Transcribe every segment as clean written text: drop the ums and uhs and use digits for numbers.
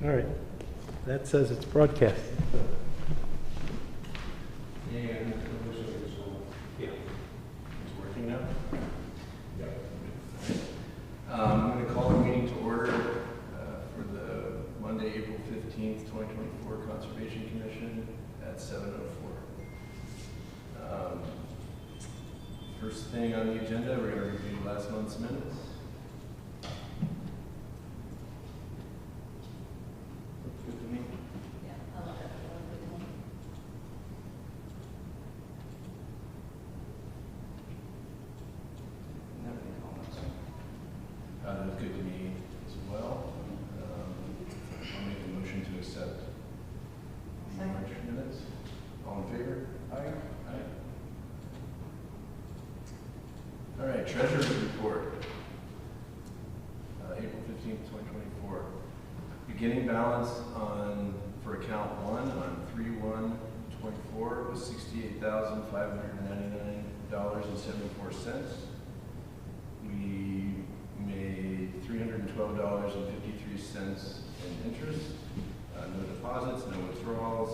All right. That says it's broadcast. And yeah, it's working now? Yeah. I'm going to call the meeting to order for the Monday, April 15th, 2024 Conservation Commission at 7:04. First thing on the agenda, we're going to review last month's minutes. Looks good to me. Yeah, I love that. Have any comments? That's good to me as well. I'll make a motion to accept the March minutes. All in favor? Aye. Aye. All right, treasurer's report. April 15th, 2024. Beginning balance for account 1 on 3/1/24 was $68,599.74. We made $312.53 in interest. No deposits, no withdrawals.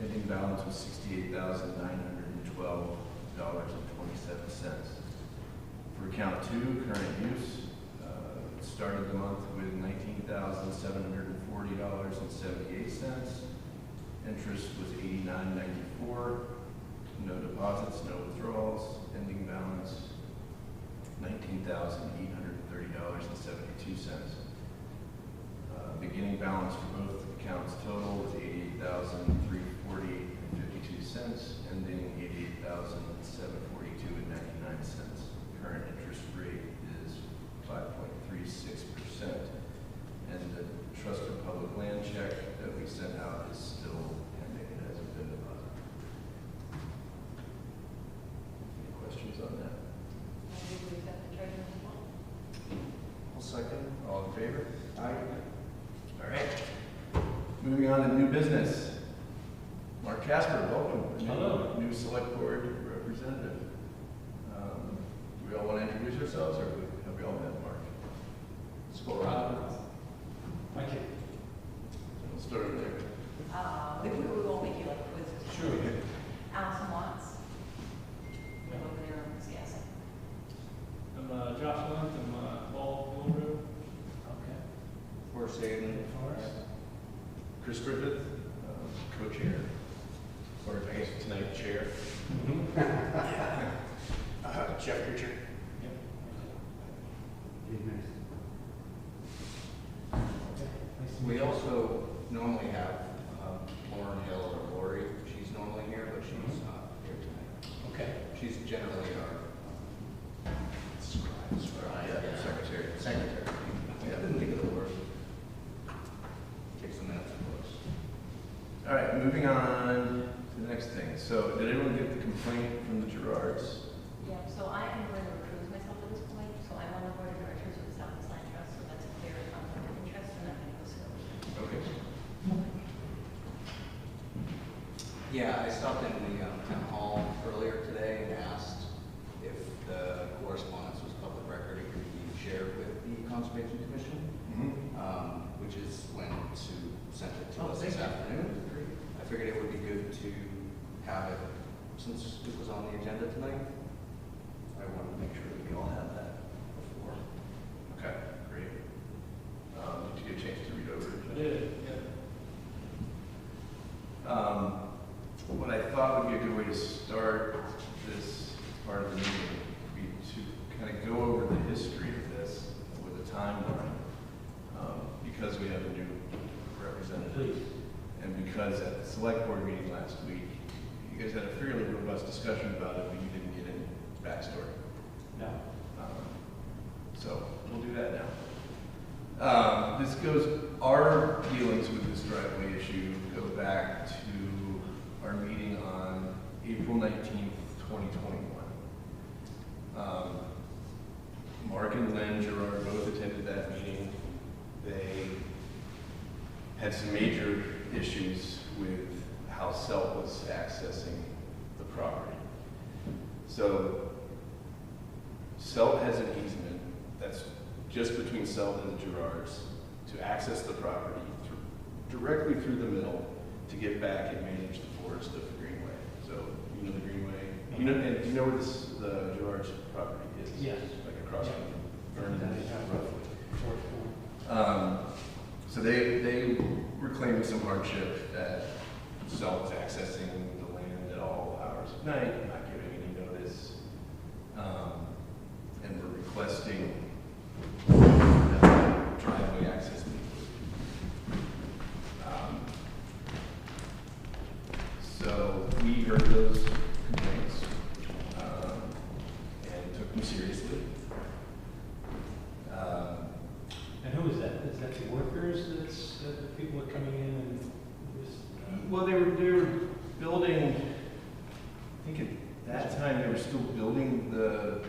Ending balance was $68,912.27. For account 2, current use, started the month with $19,740.78. Interest was $89.94. No deposits, no withdrawals. Ending balance $19,830.72. Beginning balance for both accounts total was $88,340.52. Ending $88,742.99. Current interest rate is 5.36%, and the Trust for Public Land check that we sent out is still pending. It hasn't been deposited. Any questions on that? I think we accept the treasurer's report. I'll second. All in favor? Aye. All right. Moving on to new business. Mark Casper, welcome. Hello. New select board representative. Do we all want to introduce ourselves, or have we all met Mark? Thank you. We'll start over there. We won't make you like quizzes. Sure. Allison Watts. Yeah. Over there, yes. I'm Josh Lund, I'm Paul Gilbrew. Okay. Forrest Hayden. Chris Griffith, co-chair. Or I guess tonight, chair. Jeff Pritchard. Yep. We also normally have Lauren Hill or Lori. She's normally here, but she's not here tonight. Okay. She's generally our secretary. Secretary. Yeah, I didn't think of the word. Takes a minute to close. All right, moving on to the next thing. So, did anyone get the complaint from the Gerards? Yeah, so I am going to recuse myself at this point, so I'm on the board of directors of the Southwest Land Trust, so that's a clear conflict of interest, and I'm going to go sit over there. Okay. Yeah, I stopped in the town hall earlier today and asked if the correspondence was public record. It could be shared with the Conservation Commission, which is when Sue sent it to us this afternoon. I figured it would be good to have it, since it was on the agenda tonight. I wanted to make sure that we all had that before. Okay, great. Did you get a chance to read over it? I did, yeah. What I thought would be a good way to start this part of the meeting would be to kind of go over the history of this with a timeline, because we have a new representative. Please. And because at the select board meeting last week, you guys had a fairly robust discussion about it, but you didn't get any backstory. No. So we'll do that now. Our dealings with this driveway issue go back to our meeting on April 19th, 2021. Mark and Lynn Gerard both attended that meeting. They had some major issues with how SELT was accessing the property. So SELT has an easement that's just between SELT and the Gerards to access the property directly through the middle to get back and manage the forest of the Greenway. So, you know the Greenway, you know, and do you know where the Gerard's property is? Yes. Like across from Vernon, roughly. George So they were claiming some hardship that Salt was accessing the land at all hours of night, not giving any notice, and were requesting that driveway access be approved. So we heard those complaints and took them seriously. And who is that? Is that the workers that the people are coming in and just? Well, they were building, I think at that time they were still building the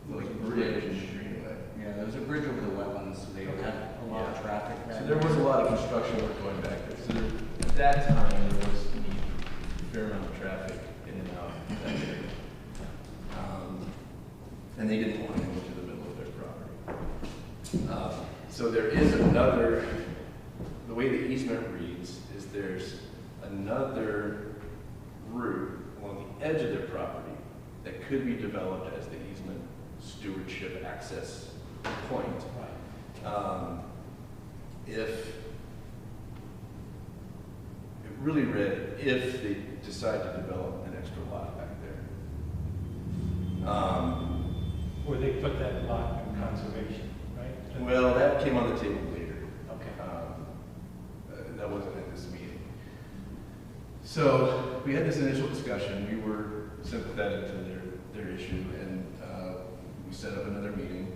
bridge in the Greenway. Yeah, there was a bridge over the wetlands, so they had a lot of traffic back So there was a lot of construction work going back there. So at that time, there was a fair amount of traffic in and out of that area. And they didn't want to go into the middle of their property. So there is another, the way the easement reads is there's another route along the edge of their property that could be developed as the easement stewardship access point. If, it really read, if they decide to develop an extra lot back there. Or they put that lot in conservation, right? Well, that came on the table later. Okay. That wasn't at this meeting. So we had this initial discussion. We were sympathetic to their issue, and we set up another meeting.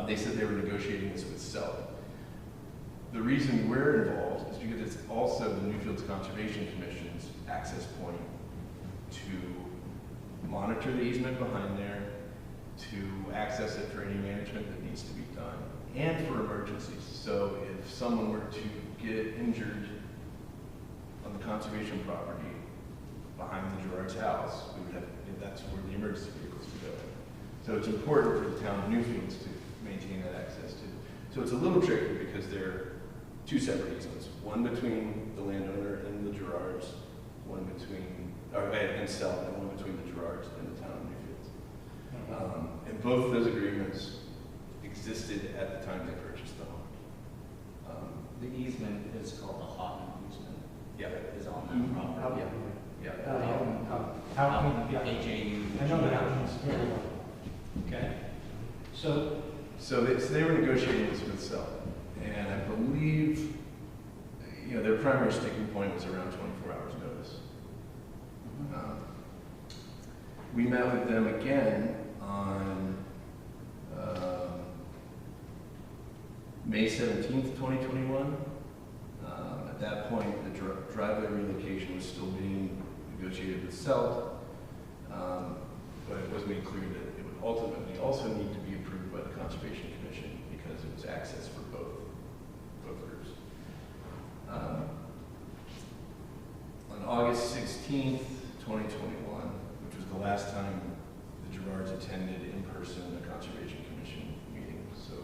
They said they were negotiating this with SELP. The reason we're involved is because it's also the Newfields Conservation Commission's access point to monitor the easement behind there, to access it for any management that needs to be done, and for emergencies. So if someone were to get injured on the conservation property behind the Gerard's house, we would have, that's where the emergency vehicles would go. So it's important for the town of Newfields to maintain that access to. So it's a little tricky because they're two separate easements, one between the landowner and the Gerards, one between, and SELP, and one between the Gerards and the town of Newfields. And both of those agreements existed at the time they purchased the home. The easement is called the Houghton easement. Yeah. Is on that property. Yeah. How, yeah. HAU. I know that happens very well. Okay. So, So they were negotiating this with SELP, and I believe, their primary sticking point was around 24 hours notice. We met with them again on May 17th, 2021. At that point, the driveway relocation was still being negotiated with SELP, but it was made clear that it would ultimately also need to be approved by the Conservation Commission because it was access for both groups. On August 16th, 2021, which was the last time the Gerards attended in person a Conservation Commission meeting, so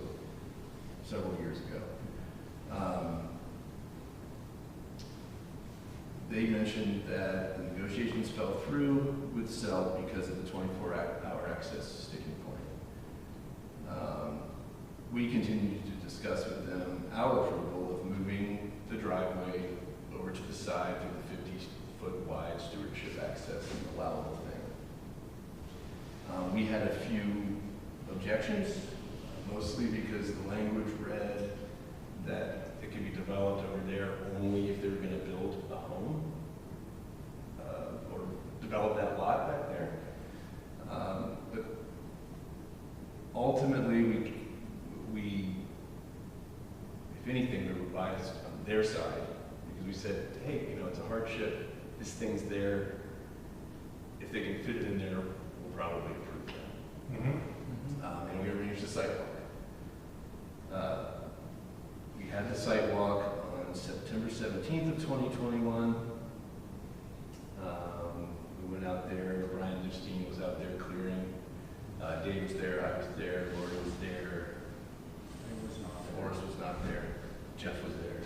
several years ago. They mentioned that the negotiations fell through with SELP because of the 24-hour access sticking point. We continued to discuss with them our approval of moving the driveway over to the side through the 50-foot wide stewardship access and allowable thing. We had a few objections, mostly because the language read that it could be developed over there only if they were going to build a home or develop that lot back there. But ultimately, we, if anything, we were biased on their side because we said, hey, it's a hardship. This thing's there. If they can fit it in there, we'll probably approve that. And we arranged a sidewalk. We had the sidewalk on September 17th of 2021. We went out there, Brian Lipstein was out there clearing. Dave was there, I was there, Lori was there. Forrest was not there, Jeff was there.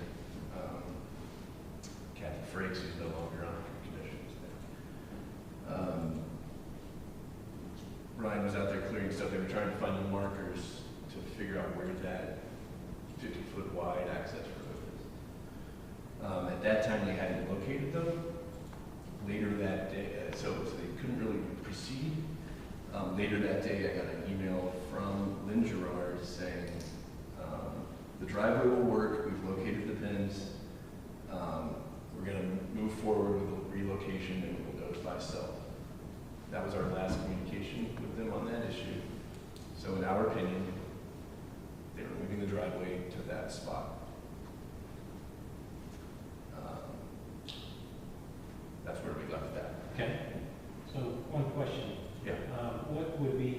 stuff. They were trying to find the markers to figure out where that 50-foot wide access road is. At that time, they hadn't located them. Later that day, so they couldn't really proceed. Later that day, I got an email from Lynn Gerard saying, the driveway will work, we've located the pins, we're gonna move forward with the relocation and we'll notify Self. That was our last communication with them on that issue. So in our opinion, they were moving the driveway to that spot. That's where we left that. Okay. So one question. Yeah. What would be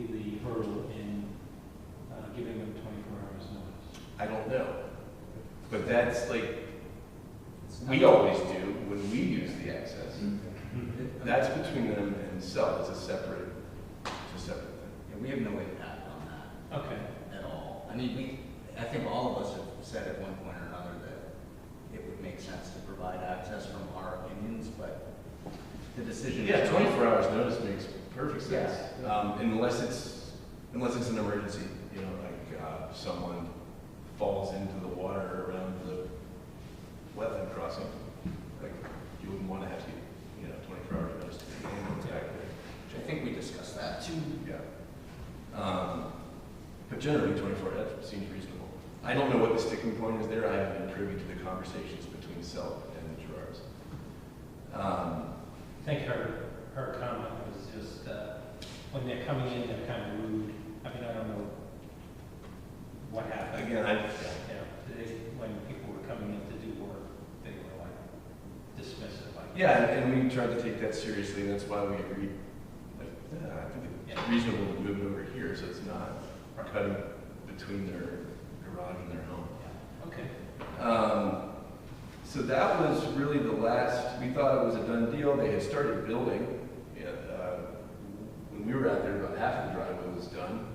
the hurdle in giving them 24 hours notice? I don't know. But that's like, we always do when we use the access. That's between them and Self. It's a separate thing. Yeah, we have no impact on that Okay. at all. I mean, I think all of us have said at one point or another that it would make sense to provide access from our opinions, but the decision. Yeah, 24 hours notice makes perfect sense. Yeah. Unless it's an emergency, you know, like someone falls into the water around the wetland crossing. Like, you wouldn't want to have to, 24 hours notice to the ambulance back there. I think we discussed that too. Yeah. But generally, 24 hours seems reasonable. I don't know what the sticking point is there. I haven't been privy to the conversations between Self and the Gerards. I think her comment was just, when they're coming in, they're kind of rude. I mean, I don't know what happened. Again, When people were coming in to do work, they were like dismissive. Like, yeah, and we tried to take that seriously, and that's why we agreed, like, I think it's reasonable to move it over here so it's not cutting between their garage and their home. Yeah. Okay. So that was really the last, we thought it was a done deal. They had started building. When we were out there, about half of the driveway was done.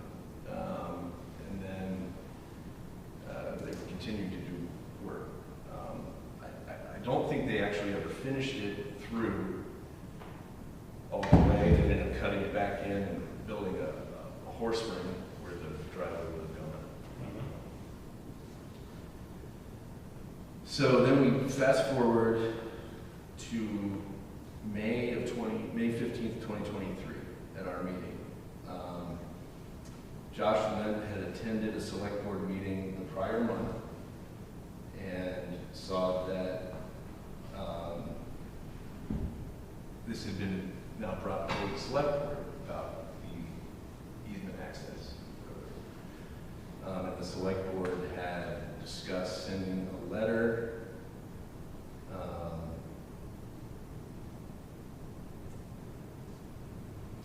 And then they were continuing to do work. I don't think they actually ever finished it through all the way. They ended up cutting it back in and building a horse ring where the driveway would have gone. So then we fast forward to May 15th, 2023 at our meeting. Josh Lent had attended a select board meeting the prior month and saw that this had been now brought before the select board about the easement access. And the select board had discussed sending a letter.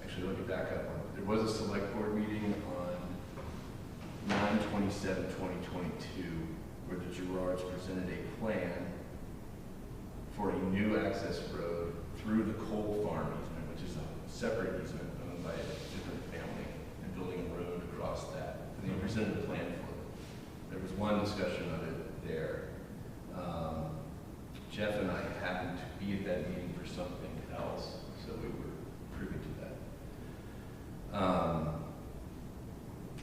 Actually, let me back up. There was a select board meeting on 9/27/2022 where the Gerards presented a plan for a new access road through the coal farm easement, which is a separate easement owned by a different family, and building a road across that. And they presented a plan for it. There was one discussion of it there. Jeff and I happened to be at that meeting for something else, so we were privy to that.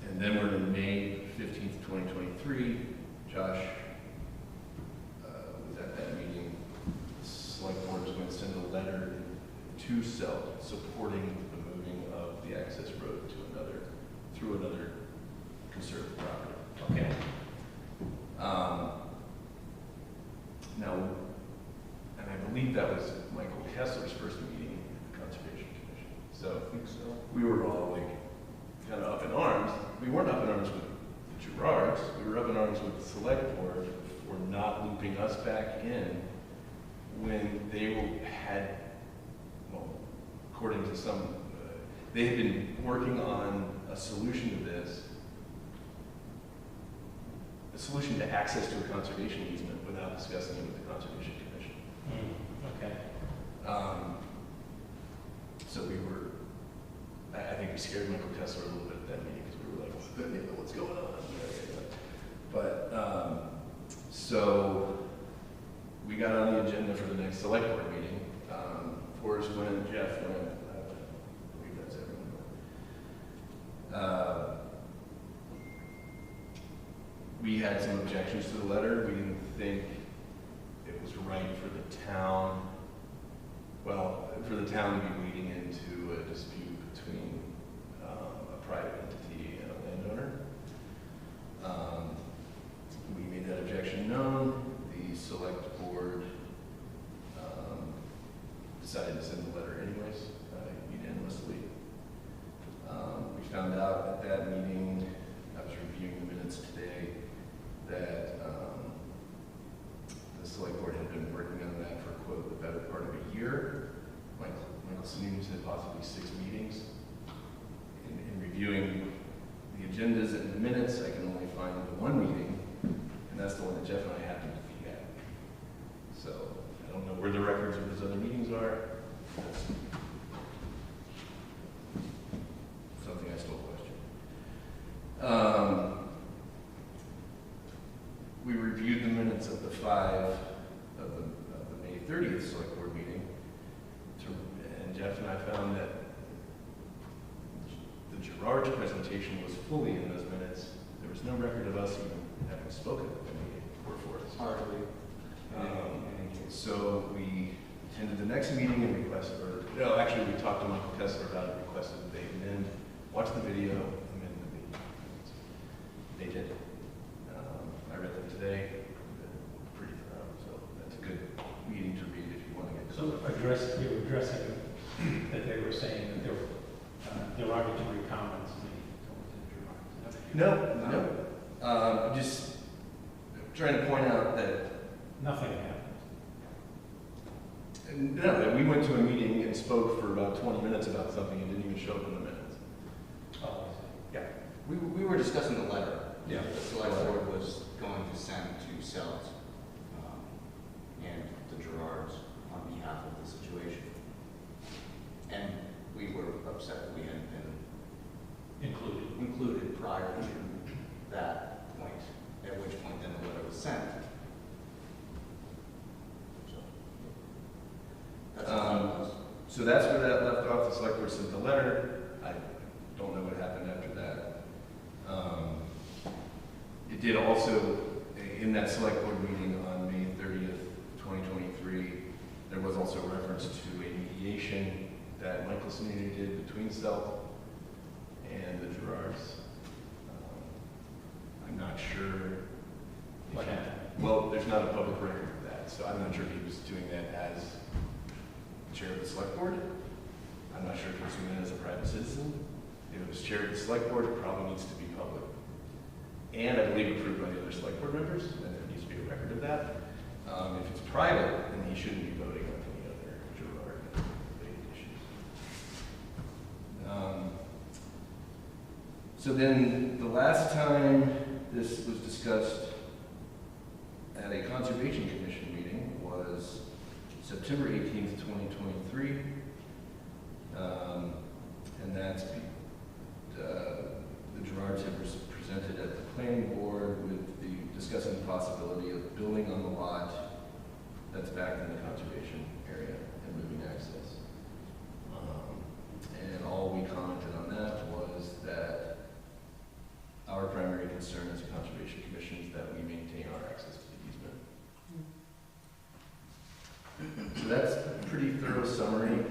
And then we're in May 15th, 2023. Josh was at that meeting. The select board was going to send a letter to Self supporting the moving of the access road to through another conserved property. Okay. Now, and I believe that was Michael Kessler's first meeting with the Conservation Commission. So I think so. we were all like kind of up in arms. We weren't up in arms with the Gerards. We were up in arms with the select board for not looping us back in when they had, well, according to some, they had been working on a solution to this, a solution to access to a conservation easement without discussing it with the Conservation Commission. Okay. So we were, I think we scared Michael Kessler a little bit at that meeting because we were like, what's going on? But, so we got on the agenda for the next select board meeting. Forrest went, Jeff went, I believe that's everyone. we had some objections to the letter. We didn't think it was right for the town, well, for the town to be wading into a dispute between a private entity and a landowner. We made that objection known. The select board decided to send the letter anyways, unanimously. We found out at that meeting, I was reviewing the minutes today, that the select board had been working on that for, quote, the better part of a year. Michael Sununu said possibly 6 meetings. In reviewing the agendas and the minutes, I can only find the one meeting, and that's the one that Jeff and I happened to be at. So I don't know where the records of those other meetings are. That's something I still question. We reviewed the minutes of the 5 of the May 30th select board meeting, and Jeff and I found that the Gerard's presentation was fully in those minutes. There was no record of us even having spoken at the meeting or for us. Hardly. So we attended the next meeting and requested, no, actually we talked to Michael Kessler about it, requested that they amend, watch the video, amend the meeting. They did. I read them today, pretty thorough, so that's a good meeting to read if you want to get. So you were addressing that they were saying that there were derogatory comments made towards the Gerard. No. Just trying to point out that Nothing happened. no, that we went to a meeting and spoke for about 20 minutes about something and didn't even show up in the minutes. Oh, I Yeah. We were discussing the letter. Yeah. The select board was going to send to Selt and the Gerards on behalf of the situation. And we were upset that we hadn't been see. included prior to that point, at which point then the letter was sent. So that's what it was. So that's where that left off. The select board sent the letter. I don't know what happened after that. It did also, in that select board meeting on May 30th, 2023, there was also reference to a mediation that Michael Sununu did between Selt and the Gerards. I'm not sure. What happened? Well, there's not a public record of that, so I'm not sure if he was doing that as chair of the select board. I'm not sure if he was doing it as a private citizen. If it was chair of the select board, it probably needs to be public. And I believe approved by the other select board members, and there needs to be a record of that. If it's private, then he shouldn't be voting on any other Gerard-related issues. So then the last time this was discussed at a Conservation Commission meeting was September 18th, 2023. And that's the Gerards had presented at the planning board with discussing the possibility of building on the lot that's back in the conservation area and moving access. And all we commented on that was that our primary concern as a Conservation Commission is that we maintain our access to the easement. So that's a pretty thorough summary.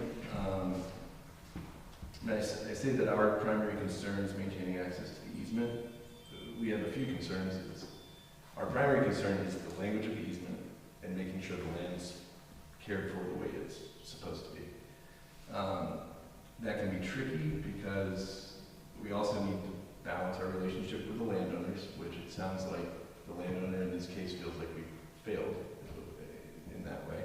And I say that our primary concern is maintaining access to the easement. We have a few concerns. Our primary concern is the language of the easement and making sure the land's cared for the way it's supposed to be. That can be tricky because we also need to balance our relationship with the landowners, which it sounds like the landowner in this case feels like we failed in that way.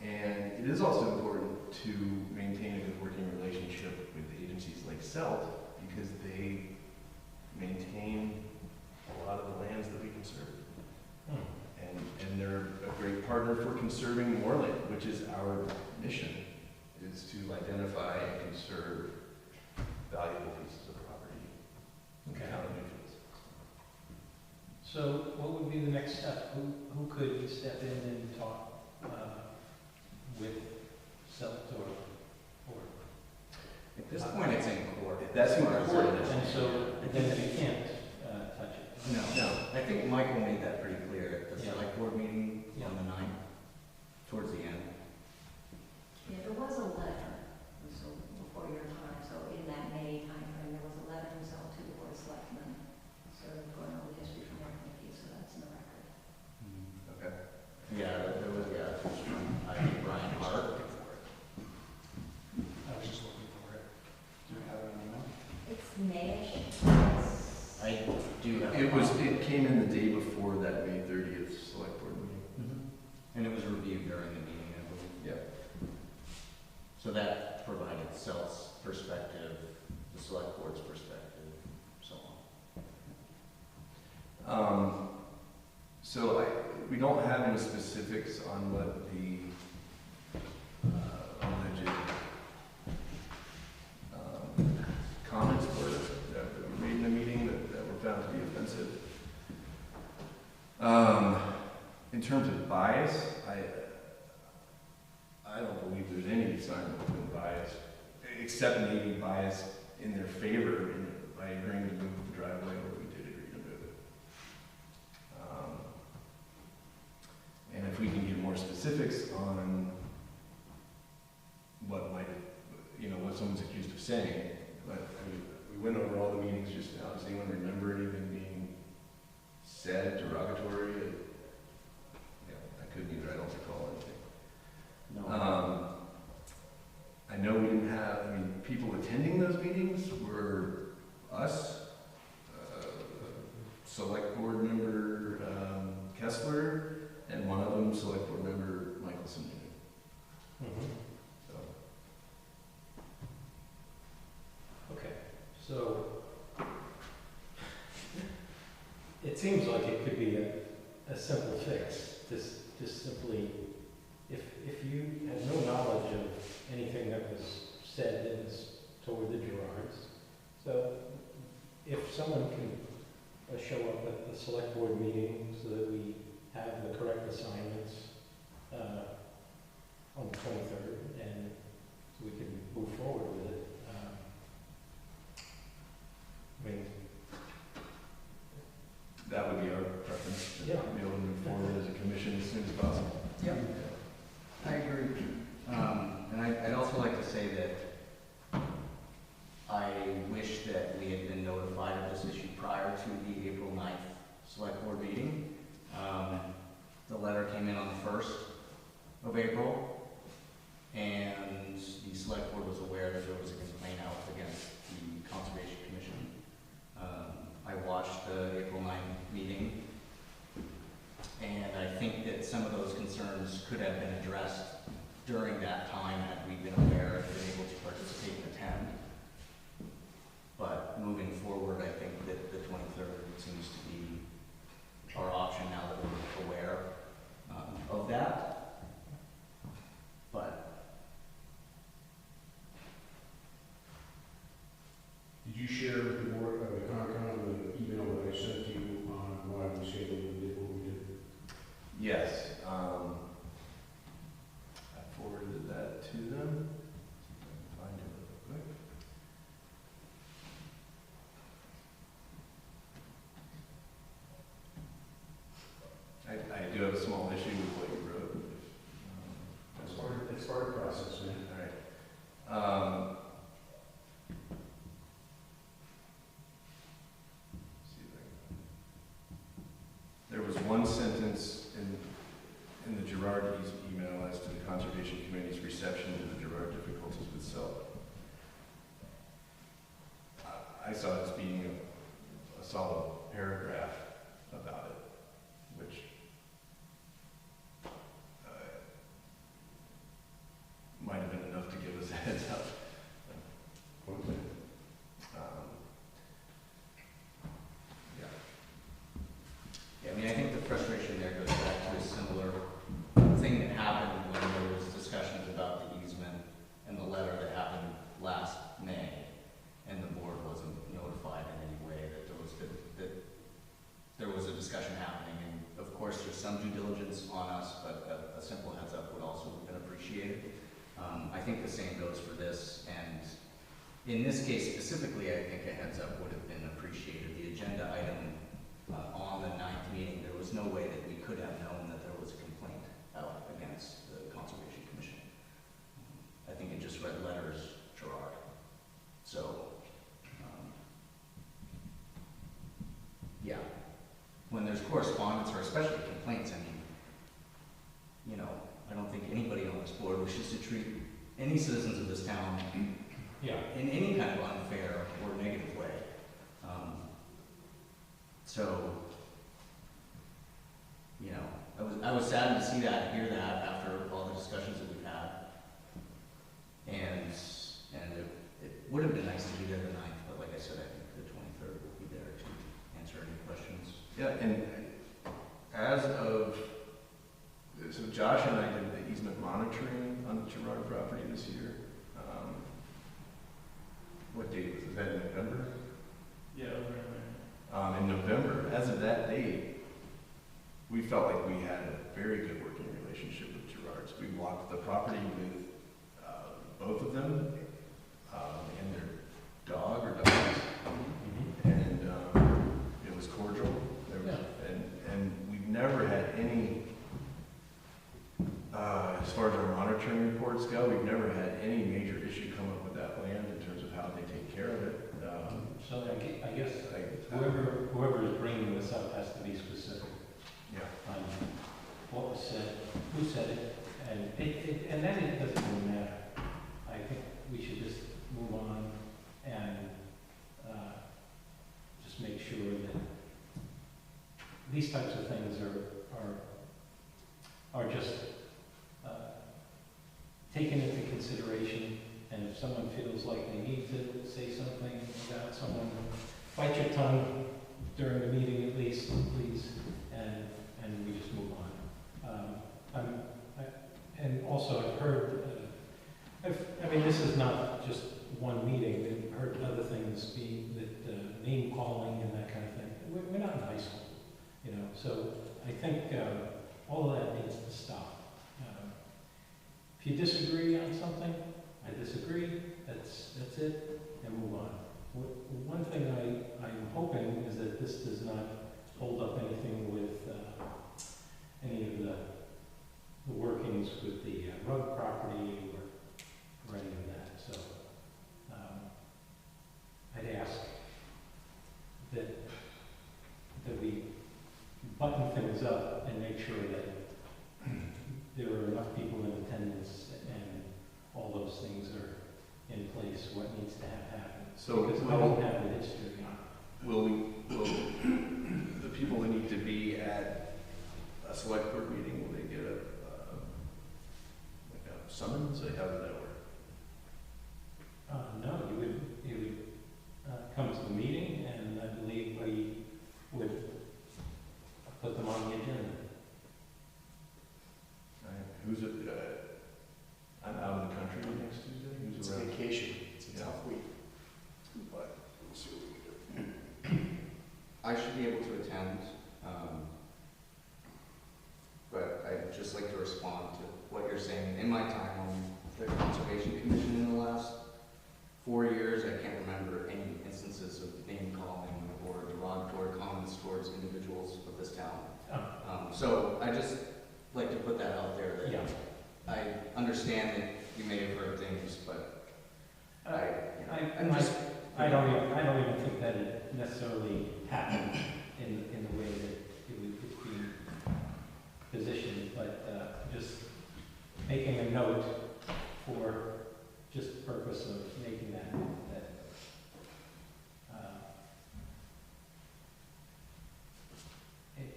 And it is also important to maintain a good working relationship with agencies like Selt because they maintain a lot of the lands that we conserve. And they're a great partner for conserving more land, which is our mission, is to identify and conserve valuable pieces of property in town and Newfields. So what would be the next step? Who could step in and talk with Selt or? At this point, it's in court. That's in court. And so then we can't touch it. Do you have? It came in the day before that May 30th select board meeting. And it was reviewed during the meeting, I believe. Yeah. So that provided CELT's perspective, the select board's perspective, so on. So we don't have any specifics on what the alleged comments were that were made in the meeting that were found to be offensive. In terms of bias, I don't believe there's any sign of open bias, except maybe bias in their favor by agreeing to move the driveway, or we did agree to move it. And if we can get more specifics on what might, what someone's accused of saying, but I mean, we went over all the meetings just now. Does anyone remember anything being said, derogatory? I couldn't either. I don't recall anything. No. I know we didn't have, people attending those meetings were us, select board member Kessler, and one of them, select board member Michelson. So, Okay, so it seems like it could be a simple fix. Just simply, if you have no knowledge of anything that was said that was toward the Gerards, so if someone can show up at the select board meeting so that we have the correct assignments on the 23rd, and so we can move forward with it. that would be our preference, to be Yeah. able to move forward as a commission as soon as possible. Yeah, I agree. And I'd also like to say that I wish that we had been notified of this issue prior to the April 9th select board meeting. The letter came in on the 1st of April, and the select board was aware that there was a complaint out against the Conservation Commission. I watched the April 9th meeting, and I think that some of those concerns could have been addressed during that time had we been aware and been able to participate and attend. But moving forward, I think that the 23rd seems to be our option now that we're aware of that. But Did you share with the board, the Concom, the email that I sent to you on why we scheduled and did what we did? Yes, I forwarded that to them. See if I can find it real quick. I do have a small issue with what you wrote. It's part of the process, man. All right. See if I can- There was one sentence in the Gerard email as to the Conservation Committee's reception to the Gerard difficulties with SELP. I saw it as being a solid paragraph about it, which might have been enough to give us a heads up. Okay. Yeah. yeah, I mean, I think the frustration there goes back to a similar thing that happened when there was discussions about the easement and the letter that happened last May, and the board wasn't notified in any way that there was a discussion happening. And of course, there's some due diligence on us, but a simple heads up would also have been appreciated. I think the same goes for this, and in this case specifically, I think a heads up would have been appreciated. The agenda item on the 9th meeting, there was no way that we could have known that there was a complaint out against the Conservation Commission. I think it just read letters, Gerard. So, yeah, when there's correspondence or especially complaints, I mean, I don't think anybody on this board wishes to treat any citizens of this town Yeah. in any kind of unfair or negative way. So, you know, I was saddened to see that, hear that after all the discussions that we've had. And it would have been nice to be there the 9th, but like I said, I think the 23rd will be there to answer any questions. Yeah, and as of, so Josh and I did the easement monitoring on the Gerard property this year. What date was that, in November? Yeah, over there. In November, as of that date, we felt like we had a very good working relationship with Gerard's. We walked the property with both of them and their dog or dogs, and it was cordial. There was, and we've never had any, as far as our monitoring reports go, we've never had any major issue come up with that land in terms of how they take care of it. So I guess whoever is bringing this up has to be specific Yeah. on what was said, who said it, and then it doesn't really matter. I think we should just move on and just make sure that these types of things are just taken into consideration. And if someone feels like they need to say something about someone, bite your tongue during the meeting at least, please, and we just move on. And also I've heard, I mean, this is not just one meeting, I've heard other things being, that name calling and that kind of thing. We're not in high school, you know, so I think all of that needs to stop. If you disagree on something, I disagree, that's it, and move on. One thing I'm hoping is that this does not hold up anything with any of the workings with the road property or any of that. So I'd ask that we button things up and make sure that there are enough people in attendance and all those things are in place, what needs to happen. So Because I don't have the history. will the people that need to be at a select board meeting, will they get like a summons? Like, how does that work? No, you would come to the meeting, and I believe we would put them on the agenda. Who's it? I'm out of the country next Tuesday. Who's It's around? vacation, it's a Yeah. tough week, but we'll see what we can do. I should be able to attend, but I'd just like to respond to what you're saying. In my time on the Conservation Commission in the last 4 years, I can't remember any instances of name calling or derogatory comments towards individuals of this town. So I just like to put that out there, that Yeah. I understand that you may have heard things, but I'm I just, don't even think that it necessarily happened in the way that it would be positioned, but just making a note for just the purpose of making that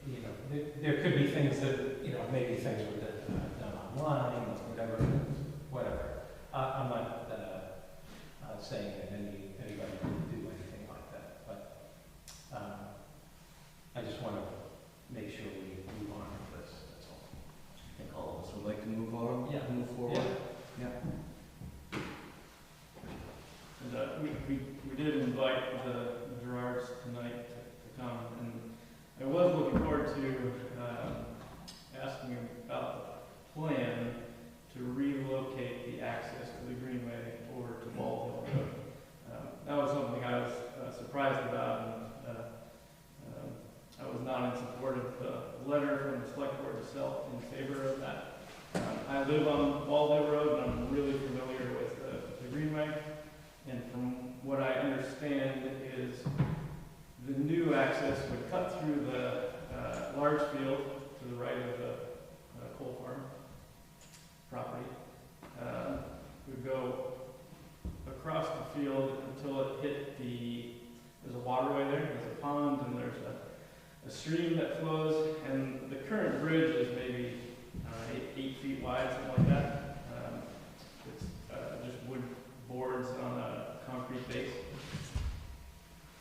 you know, there could be things that, you know, maybe things were done online or whatever. I'm not saying that anybody would do anything like that, but I just want to make sure we move on with this, that's all. I think all of us would like to move on, Yeah. move forward. Yeah. And we did invite the Gerards tonight to come, and I was looking forward to asking about the plan to relocate the access to the Greenway over to Baldwin Road. That was something I was surprised about, and I was not in support of the letter from the select board itself in favor of that. I live on Baldwin Road, and I'm really familiar with the Greenway, and from what I understand is the new access would cut through the large field to the right of the coal farm property. Would go across the field until it hit there's a waterway there, there's a pond, and there's stream that flows, and the current bridge is maybe 8 feet wide, something like that. It's just wood boards on a concrete base.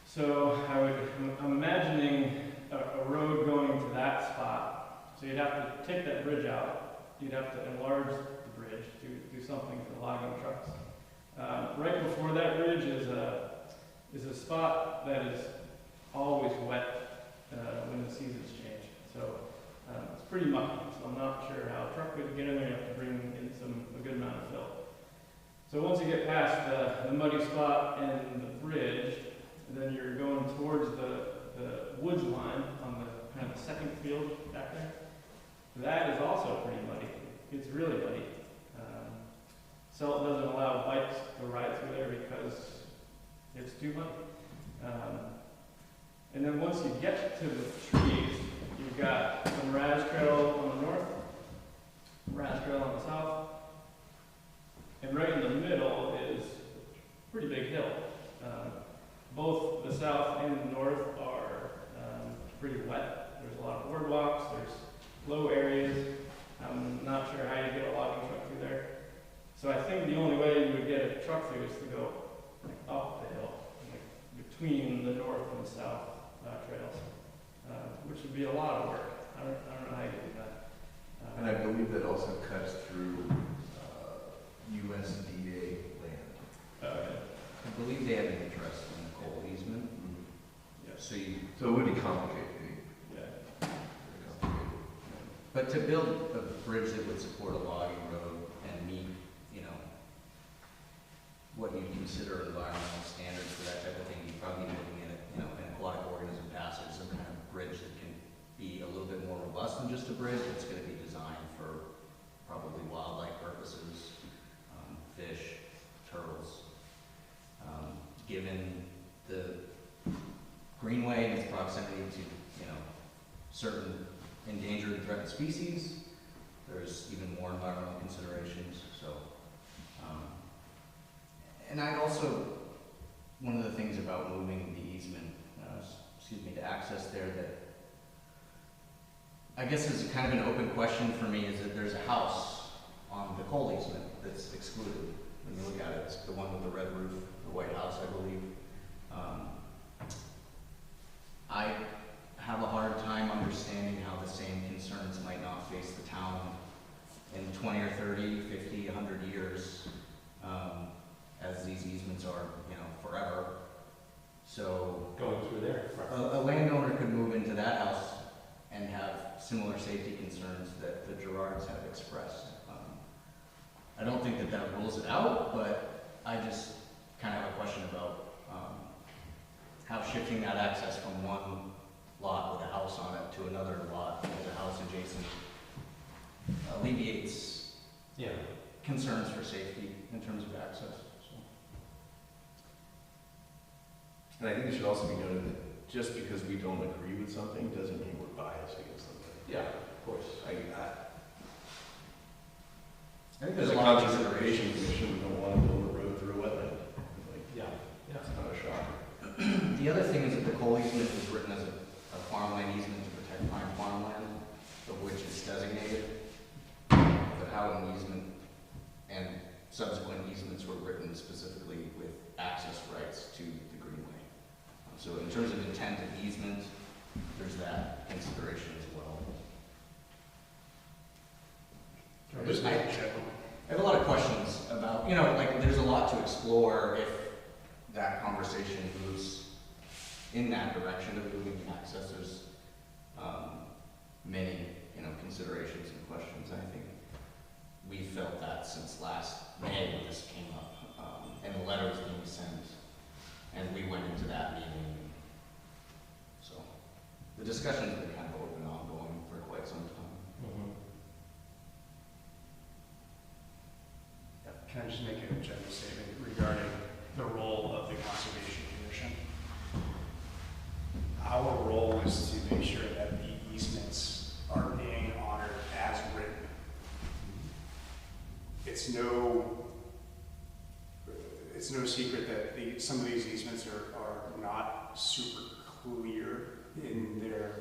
So I'm imagining a road going to that spot. So you'd have to take that bridge out. You'd have to enlarge the bridge to do something for the logging trucks. Right before that bridge is a spot that is always wet when the seasons change. So it's pretty mucky. So I'm not sure how a truck would get in there. You have to bring in a good amount of fill. So once you get past the muddy spot and the bridge, then you're going towards the woods line on the kind of the second field back there. That is also pretty muddy. It's really muddy. SELT doesn't allow bikes to ride through there because it's too muddy. And then once you get to the trees, you've got some Raz Trail on the north, Raz Trail on the south, and right in the middle is a pretty big hill. Both the south and the north are pretty wet. There's a lot of boardwalks, there's low areas. I'm not sure how you get a logging truck through there. So I think the only way you would get a truck through is to go up the hill, between the north and south trails, which would be a lot of work. I don't know how you do that. And I believe that also cuts through USDA land. I believe they have an interest in the coal easement. Yeah. So So it would be complicated. Yeah. Very complicated. but to build a bridge that would support a logging road and meet, what you consider environmental standards for that type of thing, you'd probably be looking at, an aquatic organism passage, some kind of bridge that can be a little bit more robust than just a bridge. It's going to be designed for probably wildlife purposes, fish, turtles. Given the greenway and its proximity to, certain endangered and threatened species, there's even more environmental considerations. So, and I'd also, one of the things about moving the easement, to access there that I guess is kind of an open question for me is that there's a house on the coal easement that's excluded. When you look at it, it's the one with the red roof, the White House, I believe. I have a hard time understanding how the same concerns might not face the town in 20 or 30, 50, 100 years, as these easements are, forever. So Going through there. a landowner could move into that house and have similar safety concerns that the Gerards have expressed. I don't think that rules it out, but I just kind of have a question about how shifting that access from one lot with a house on it to another lot with a house adjacent alleviates Yeah. concerns for safety in terms of access. So. And I think it should also be noted that just because we don't agree with something doesn't mean we're biased against something. Yeah, of course. I think There's there's a a lot of conservation commission, we don't want to build a road through a wetland. Like, Yeah, yeah. that's not a shocker. The other thing is that the coal easement was written as a farmland easement to protect prime farmland, of which it's designated. The Howden easement and subsequent easements were written specifically with access rights to the greenway. So in terms of intent of easement, there's that consideration as well. I have a lot of questions about, there's a lot to explore if that conversation moves in that direction of moving the access. There's many, considerations and questions. I think we felt that since last May when this came up, and the letter was being sent, and we went into that meeting. So the discussion's been kind of open and ongoing for quite some time. Mhm. Can I just make a general statement regarding the role of the Conservation Commission? Our role is to make sure that the easements are being honored as written. It's no secret that some of these easements are not super clear in their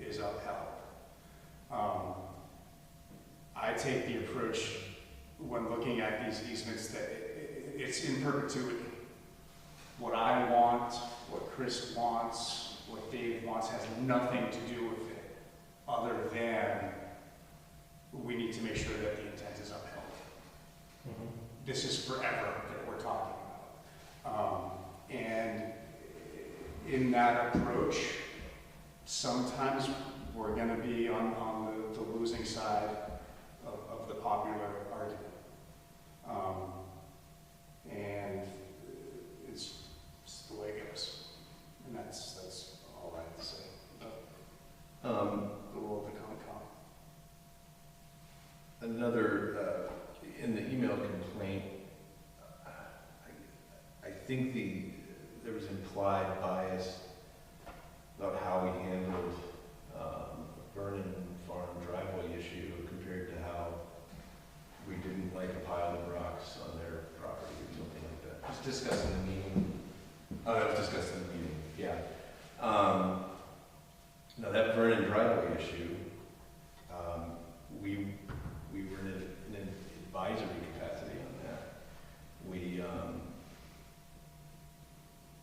is upheld. I take the approach when looking at these easements that it's in perpetuity. What I want, what Chris wants, what Dave wants has nothing to do with it, other than we need to make sure that the intent is upheld. This is forever that we're talking about. And in that approach, sometimes we're going to be on the losing side of the popular argument. And it's the way it goes. And that's all I have to say about the role of the Concom. Another, in the email complaint, I think there was implied bias about how we handled Vernon Farm driveway issue compared to how we didn't like a pile of rocks on their property or something like that. It was discussed in the meeting. Oh, that was discussed in the meeting, yeah. Now that Vernon driveway issue, we were in an advisory capacity on that.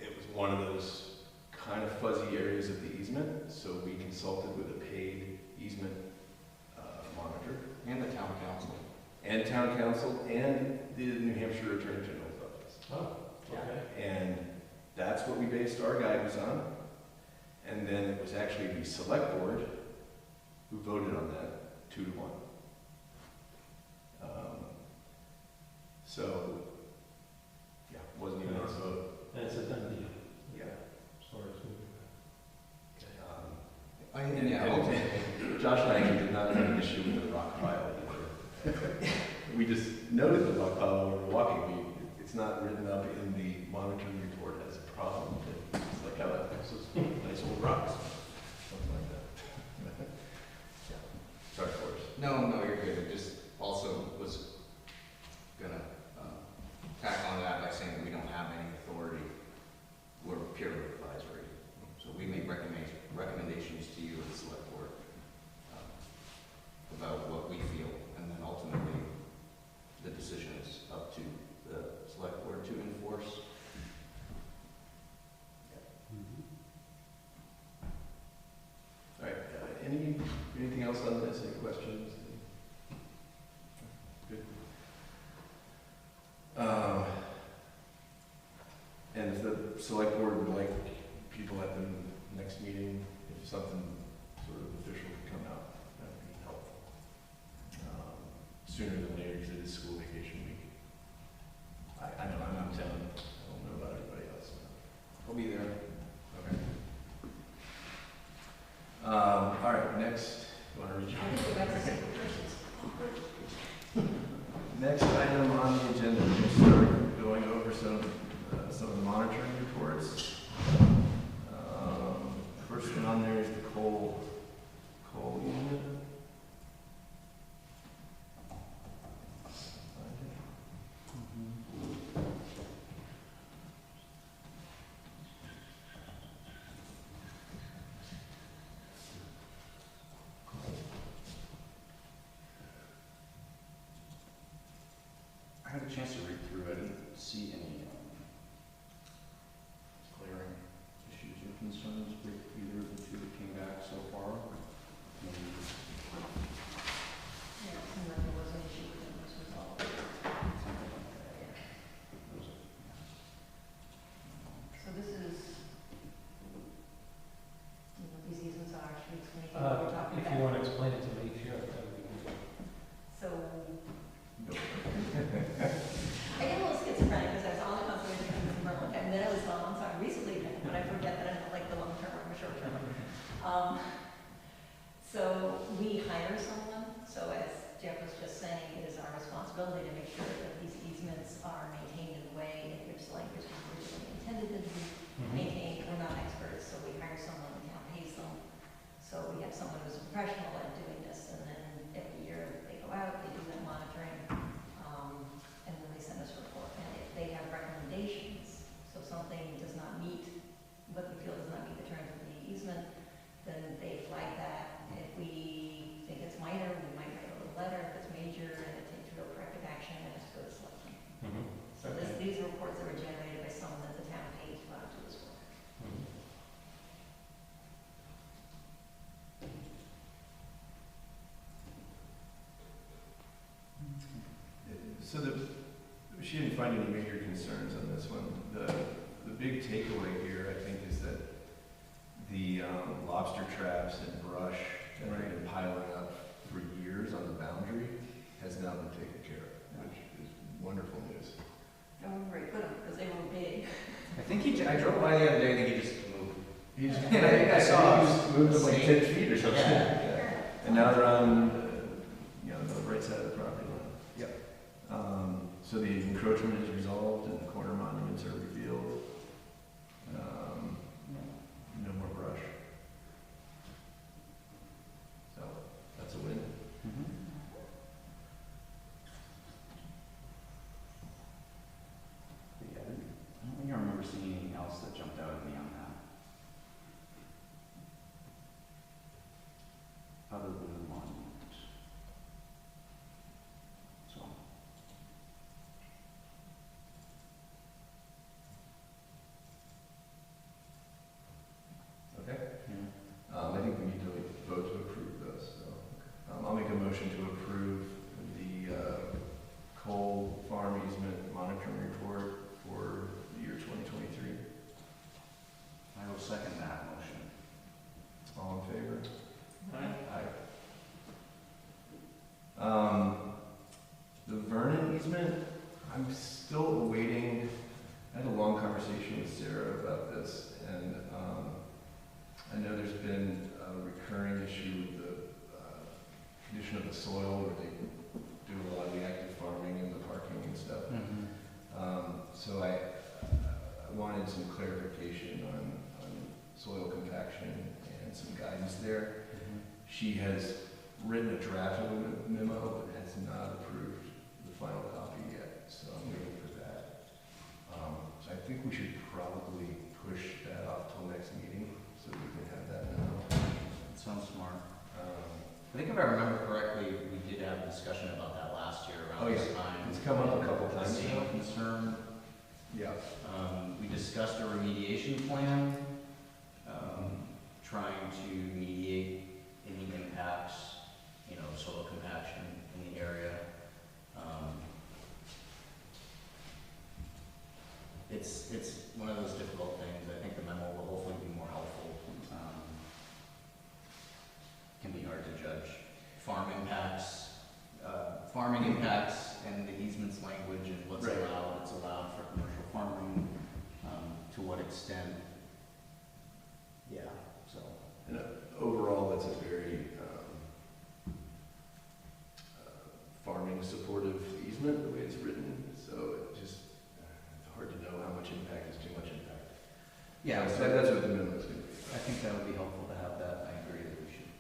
It was one of those kind of fuzzy areas of the easement, so we consulted with a paid easement monitor. And the town council. And town council and the New Hampshire Attorney General's office. Oh, okay. And that's what we based our guidance on. And then it was actually the select board who voted on that 2-1. So, yeah, wasn't even a vote. And it's a done deal, Yeah. as far as moving. Josh and I actually did not have an issue with the rock pile either. We just noted the rock pile while we were walking. It's not written up in the monitoring report as a problem. It's like, oh, this is nice old rocks. Something like that. Sorry, Forrest. No, you're good. It just also was gonna tack on that by saying that we don't have any authority. We're purely advisory. So we make recommendations to you as the select board about what we feel, and then ultimately the decision is up to the select board to enforce. All right, anything else on this? Any questions? Good. And if the select board would like people at the next meeting, if something sort of official could come out, that would be helpful. Sooner than later, because it is school vacation week. I know I'm out of town. I don't know about everybody else. I'll be there. Okay. All right, next, you want to read? I think we're about to say questions. Next item on the agenda, we'll start going over some of the monitoring reports. First one on there is the coal unit. I had a chance to read through it. I didn't see any glaring issues or concerns with either of the two that came back so far. Yeah, it seemed like there was an issue with them, this was all. Yeah. So this is, these easements are, should we explain what we're talking If about? you want to explain it to me, sure, that would be good. So, I get a little schizophrenic because I was on the conservation commission for a long time, and then I was on some recently, but I forget that I don't like the long term or the short term. So we hire someone, so as Jeff was just saying, it is our responsibility to make sure that these easements are maintained in the way in which the language was originally intended to be maintained. We're not experts, so we hire someone, the town pays them. So we have someone who's a professional at doing this, and then every year they go out, they do that monitoring, and then they send us a report. And if they have recommendations, so something does not meet, what we feel does not meet the terms of the easement, then they flag that So she didn't find any major concerns on this one. The big takeaway here, I think, is that the lobster traps and brush that have been piling up for years on the boundary has now been taken care of, which is wonderful news. I don't remember where he put them, because they were big. I think I drove by the other day, I think he just moved. He just, I saw he just moved them like same- 10 feet or something. Yeah. And now they're on, the right side of the property line. Yep. So the encroachment is resolved and the corner monuments are revealed. No more brush. So that's a win. Yeah, I don't think I remember seeing anything else that jumped out at me on that. Other than the monument. So. Okay. Yeah. I think we need to vote to approve those, so. I'll make a motion to approve the Cole Farm easement monitoring report for the year 2023. I will second that motion. All in favor? Aye. Aye. The Vernon easement, I'm still awaiting, I had a long conversation with Sarah about this, and I know there's been a recurring issue with the condition of the soil, where they do a lot of the active farming and the parking and stuff. So I wanted some clarification on soil compaction and some guidance there. She has written a draft of a memo, but has not approved the final copy yet, so I'm waiting for that. So I think we should probably push that off till next meeting, so we can have that now. That sounds smart. I think if I remember correctly, we did have a discussion about that last year Oh, around yeah. this time. It's come up a couple The times same now. concern. Yeah. We discussed a remediation plan, trying to mediate any impacts, soil compaction in the area. It's one of those difficult things. I think the memo will hopefully be more helpful. Can be hard to judge. Farming impacts and the easements language and what's Right. allowed. It's allowed for commercial farming. To what extent? Yeah, so. And overall, that's a very farming supportive easement, the way it's written, so it's hard to know how much impact is too much impact. Yeah, So so that's what the memo is going to be. I think that would be helpful to have that. I agree that we should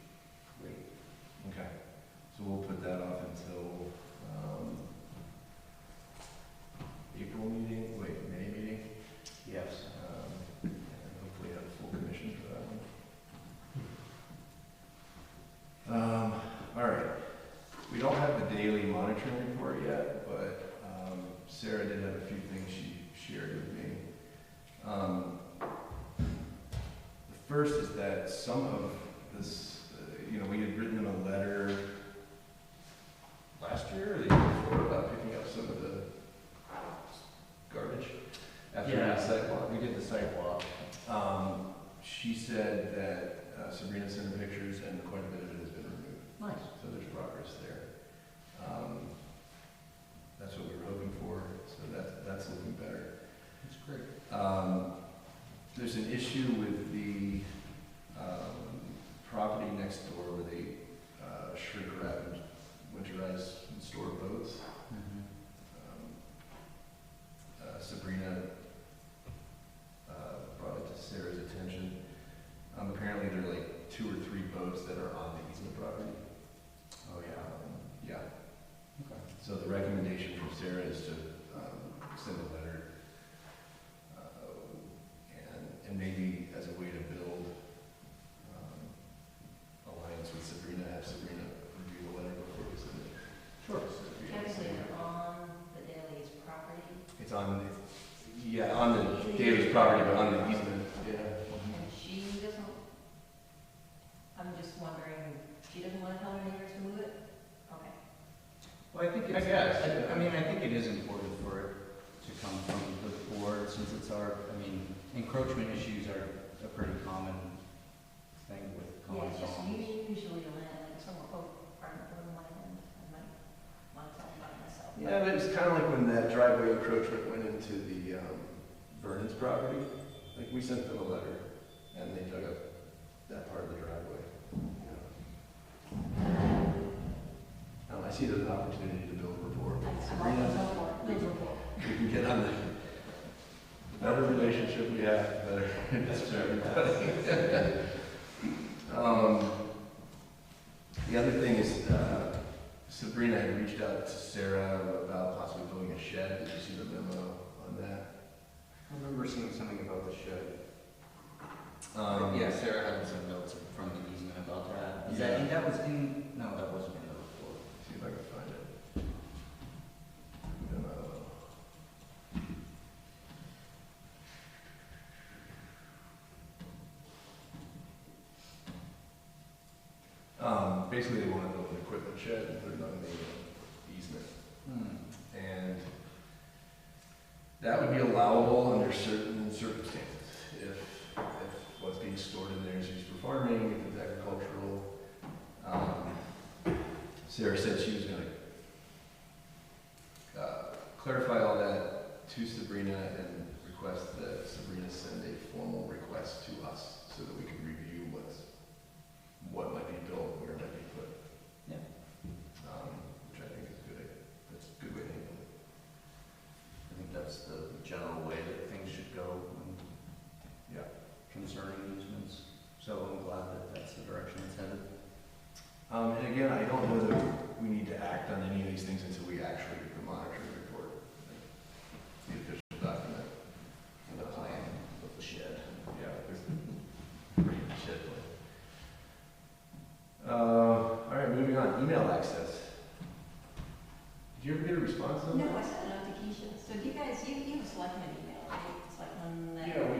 wait. Okay, so we'll put that off until April meeting, May meeting, Yes. and hopefully have a full commission for that one. All right, we don't have the daily monitoring report yet, but Sarah did have a few things she shared with me. The first is that some of this, we had written them a letter last year or the year before about picking up some of the garbage after the sidewalk. We did the sidewalk. She said that Sabrina sent her pictures and quite a bit of it has been removed, Nice. so there's progress there. That's what we were hoping for, so that's looking better. That's great. There's an issue with the property next door where they shrink wrap and winterize and store boats. Sabrina brought it to Sarah's attention. Apparently there are like 2 or 3 boats that are on the easement property. Oh, yeah. Yeah. Okay. So the recommendation from Sarah is to send a letter and maybe as a way to build alliance with Sabrina, have Sabrina review the letter before we send it. Sure. So it'd be Technically, they're on the Daly's property, It's on the Daly's property, but on the easement. Yeah. and she doesn't, I'm just wondering, she doesn't want to tell her neighbors to move it? Okay. Well, I think I guess. I mean, I think it is important for it to come from the board, since it's our, I mean, encroachment issues are a pretty common thing with Yeah, common it's just zones. usually the land, like someone, pardon, the land, I might want to talk about it myself. but- Yeah, but it's kind of like when that driveway encroachment went into the Vernon's property. Like, we sent them a letter, and they dug up that part of the driveway. I see there's an opportunity to build rapport with I like Sabrina. those report, those report. We can get on the better relationship we have, the better. That's fair. The other thing is, Sabrina had reached out to Sarah about possibly building a shed. Did you see the memo on that? I remember seeing something about the shed. Yeah. Yeah, Sarah had some notes from the easement about that. Yeah. That was in, no, that wasn't in the report. See if I can find it. Memo. Basically, they want to build an equipment shed and put it on the easement. And that would be allowable under certain circumstances. If what's being stored in there is used for farming, if it's agricultural. Sarah said she was gonna clarify all that to Sabrina and request that Sabrina send a formal request to us so that we can review what might be built, where it might be put. Yeah. Which I think is good. That's a good way to handle it. I think that's the general way that things should go when concerning easements. So I'm glad that that's the direction it's headed. And again, I don't know that we need to act on any of these things until we actually get the monitoring report, the official document. And the plan of the shed. Yeah, there's pretty shed plan. All right, moving on. Email access. Did you ever get a response on No, that? I sent it out to Keisha. So do you guys, you have a selectman email, right? Selectman. Yeah, we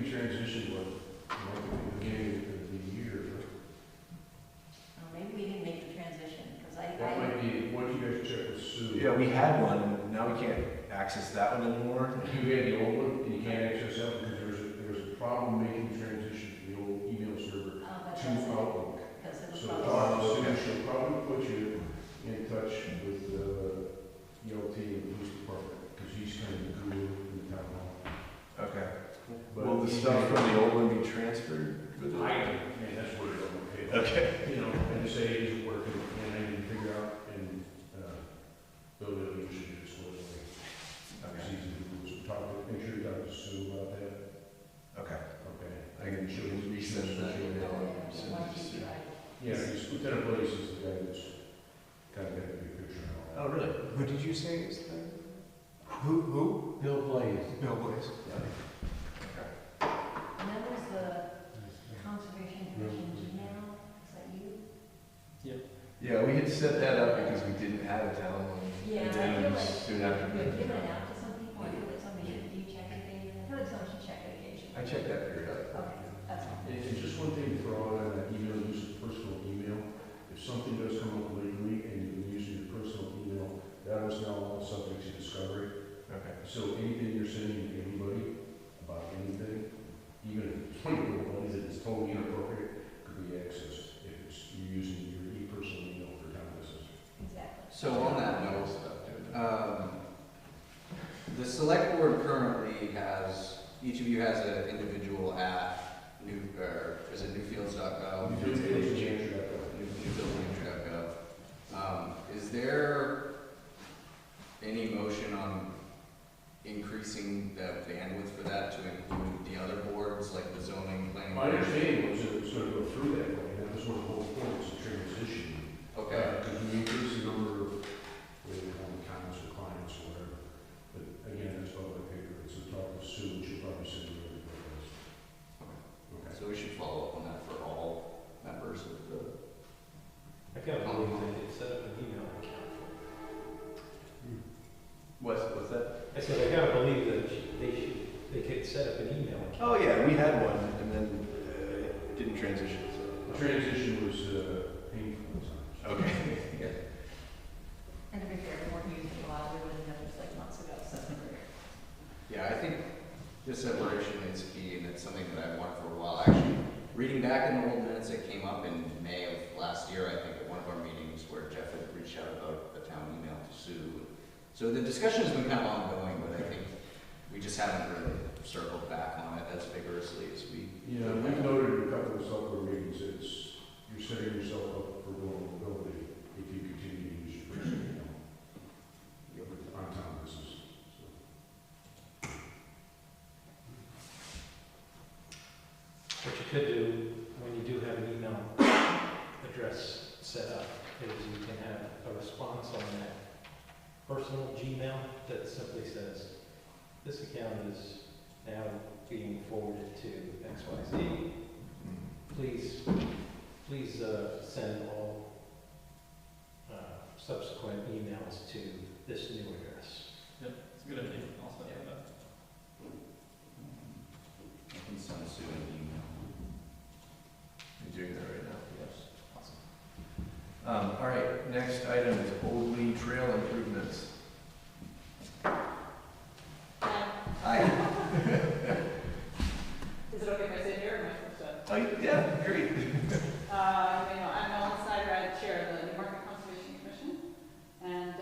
transitioned one, like at the beginning of the year. Oh, maybe we didn't make the transition, because That might be, once you guys check with Sue. Yeah, we had one, and now we can't access that one anymore. You had the old one, and you can't access that one because there was a problem making the transition from the old email server but to that's Outlook. because it was So probably. she'll probably put you in touch with ELT and the police department, because he's kind of the guru in the town hall. Okay. But Will the stuff from the old one be transferred? With it? Man, that's where it okay. Okay. You know, I just say it isn't working, and I need to figure out and build it, you should just go away. Okay. It's easy to do, so talk to, make sure you talk to Sue about that. Okay. Okay. I can resend that email and send it to Sue. Yeah, he's Lieutenant Blaze is the guy that's kind of got the big picture and all Oh, really? Who did you say is the? Who? Bill Blaze. Bill Blaze. And then there's the Conservation Commission email, is that you? Yeah, we had set that up because we didn't have a town one. Yeah, And I then feel like soon after. you've given it out to some people, I feel like somebody should, do you check it occasionally? I feel like someone should check it occasionally. I checked that periodically. Okay, that's all. And just one thing to throw out on that email, use of personal email. If something does come up legally and you've been using your personal email, that is now all subject to discovery. Okay. So anything you're sending to anybody about anything, even if it's funny little ones that is totally inappropriate, could be accessed if it's, you're using your e-personal email for town business. Exactly. So on that note, Stuff, dude. the select board currently has, each of you has an individual at is it newfields.gov? You do it in New Hampshire, Newfields.gov. Is there any motion on increasing the bandwidth for that to include the other boards, like the zoning, planning? my understanding was that it was gonna go through that way, that was one of the whole points of transition. Okay, Because we increase the number of, whether they call them clients or clients or whatever. But again, it's public paper, so talk to Sue, she'll probably send you everything. Okay. so we should follow up on that for all members of the, I can't believe they did set up an email account for it. What's that? I said, I gotta believe that they could set up an email account. Oh, yeah, we had one, and then it didn't transition, so. The transition was painful at times. Okay. And to be fair, we weren't using it while we were So the discussion has been kind of ongoing, but I think we just haven't really circled back on it as vigorously as we. Yeah, we've noted in a couple of software meetings, you're setting yourself up for vulnerability if you continue to use your personal email. On town business, so. What you could do, when you do have an email address set up, is you can have a response on that personal Gmail that simply says, this account is now being forwarded to XYZ. Please send all subsequent emails to this new address. Yep, it's a good idea. I'll set that up. I can send Sue an email. You're doing that right now? Yes. Awesome. All right, next item is Old Lee Trail improvements. Hi. Is it okay if I sit here or am I supposed to? Oh, yeah, great. I'm Ellen Snyder, I chair of the New Market Conservation Commission. And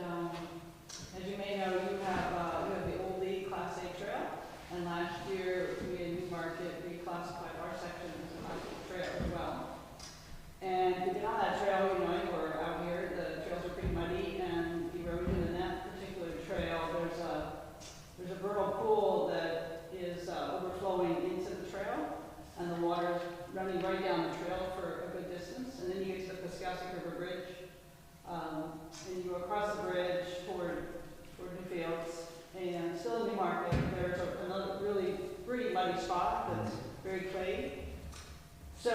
as you may know, you have the Old Lee Class A Trail. And last year, we in New Market reclassified our section as a Class A Trail as well. And to get on that trail, we're out here, the trails are pretty muddy and erosion in that particular trail. There's a vernal pool that is overflowing into the trail, and the water's running right down the trail for a good distance. And then you get to the Piscasset River Bridge, and you go across the bridge toward Newfields, and still in New Market, there's another really pretty muddy spot that's very clayey. So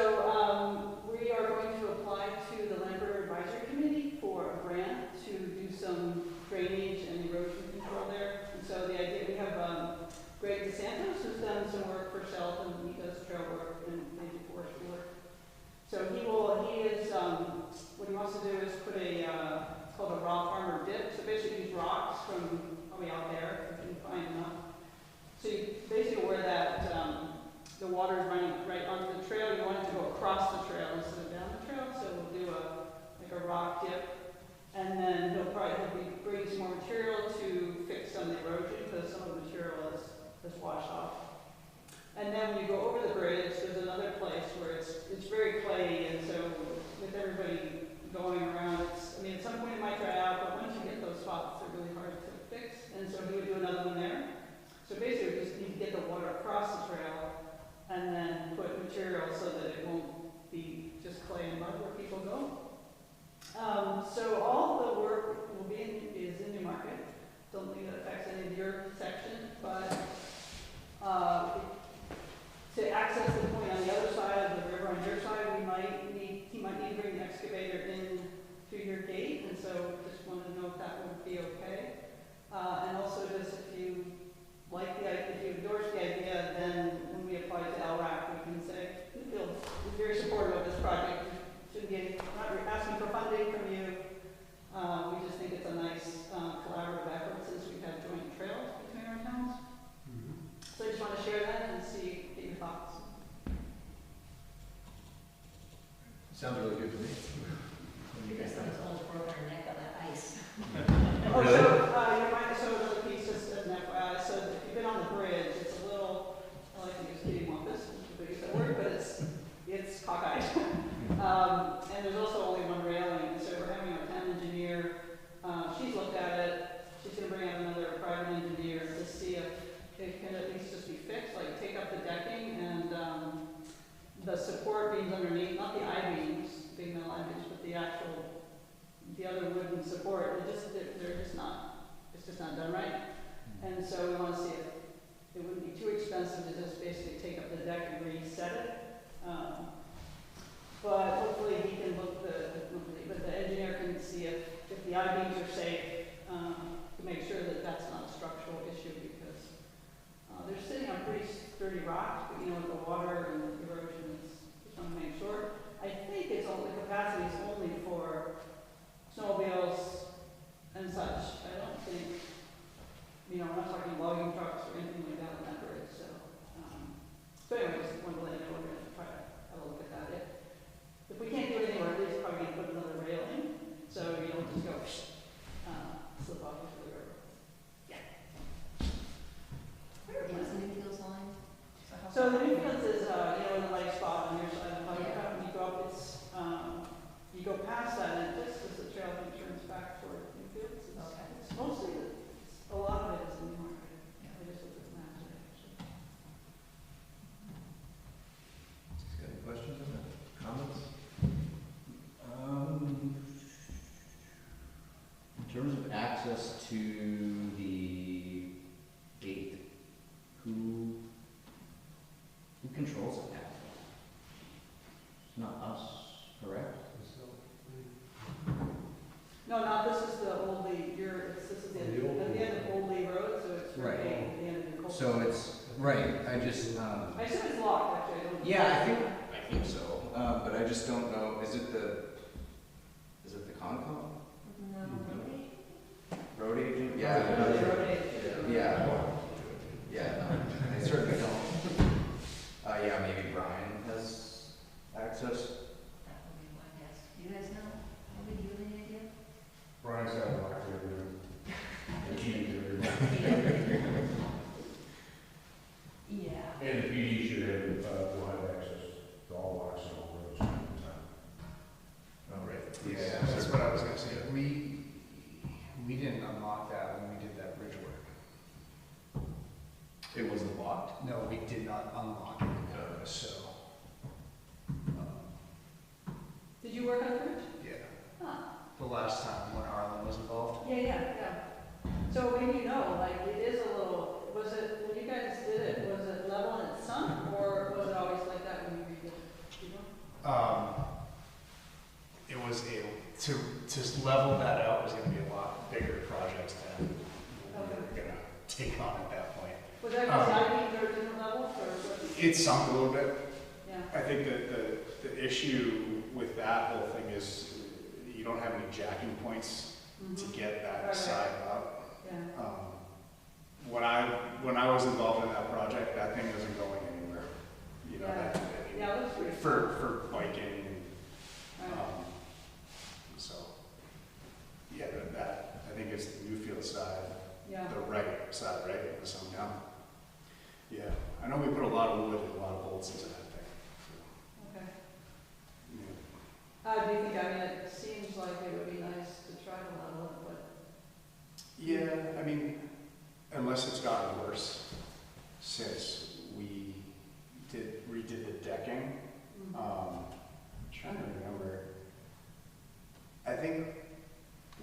we are going to apply to the Land River Advisory Committee for a grant to do some drainage and erosion control there. And so the idea, we have Greg DeSantos, who's done some work for Shelton, he does trail work and maybe forestry work. So what he wants to do is put it's called a rock armor dip. So basically these rocks from probably out there, if you can find enough. So you basically where that, the water is running right onto the trail, you want it to go across the trail instead of down the trail. So we'll do a rock dip. And then he'll be bringing some more material to fix some of the erosion because some of the material is washed off. And then when you go over the bridge, there's another place where it's very clayey, and so with everybody going around, at some point it might dry out, but once you get those spots, they're really hard to fix. And so he would do another one there. So basically, we just need to get the water across the trail and then put material so that it won't be just clay and mud where people go. So all the work is in New Market. Don't think that affects any of your section, but to access the point on the other side of the river on your side, he might need to bring the excavator in through your gate, and so just wanted to know if that would be okay. And also just if you endorse the idea, then when we apply to LRAC, we can say, Newfield is very supportive of this project. Shouldn't be not asking for funding from you. We just think it's a nice collaborative effort since we've had joint trails between our towns. So I just want to share that and get your thoughts. Sounds really good to me. Because someone's almost broken her neck on that ice. Oh, so another piece, just as an FYI, so if you've been on the bridge, it's a little, I like to use kitty wampus, which is the biggest word, but it's cockeyed. And there's also only one railing, so we're having our town engineer, she's looked at it, she's going to bring out another private engineer to see if it can at least just be fixed, like take up the decking and the support beams underneath, not the I-beams, big metal I-beams, but the other wooden support, it's just not done right. And so we want to see if it wouldn't be too expensive to just basically take up the deck and reset it. But hopefully he can but the engineer can see if the I-beams are safe to make sure that that's not a structural issue because they're sitting on pretty sturdy rocks, but with the water and the erosion, just want to make sure. I think the capacity is only for snowmobiles and such. I don't think, we're not talking logging trucks or anything like that on that bridge. So anyway, just wanted to let you know we're going to try to have a look at that. If we can't do anything, we're at least probably going to put another railing so you don't just go slip off into the river. terms of access to the gate, who controls it now? It's not us, correct? No, this is the Old Lee, this is the end of Old Lee Road, so it's Right. right at the end of the cul-de-sac. So it's, right, I just, I assume it's locked, actually, I don't. yeah, I think so, but I just don't know, is it the Concom? No, really? Road agent? Yeah, the road agent. Yeah. Yeah, no, I certainly don't. Yeah, maybe Brian has access. That would be my guess. Do you guys know? Maybe do you have any idea? Brian's got a lock to everything. The key to everything. Yeah. And the PD should have, will have access to all locks and all roads at the time. Oh, right. Yeah, that's what I was gonna say. We didn't unlock that when we did that bridge work. It wasn't locked? No, we did not unlock it, so. Did you work on the bridge? Yeah. Huh. The last time when Arlen was involved. Yeah. So maybe you know, like, it is a little, was it, when you guys did it, was it level and it sunk, or was it always like that when you redid it? Do you know? It was to level that out was gonna be a lot bigger project than we were gonna take on at that point. Was that because I think there were different levels, or what? It sunk a little bit. Yeah. I think that the issue with that whole thing is you don't have any jacking points to get that Right. side up. Yeah. When I was involved in that project, that thing wasn't going anywhere. You know, Yeah. that, Yeah, that's pretty. for biking and, Right. so, yeah, that, I think it's the Newfield side, Yeah. the right side, right, it was sunk down. Yeah, I know we put a lot of wood and a lot of bolts into that thing. Okay. So, yeah. Do you think, I mean, it seems like it would be nice to try to level it, but. Yeah, I mean, unless it's gotten worse since we redid the decking. I'm trying to remember. I think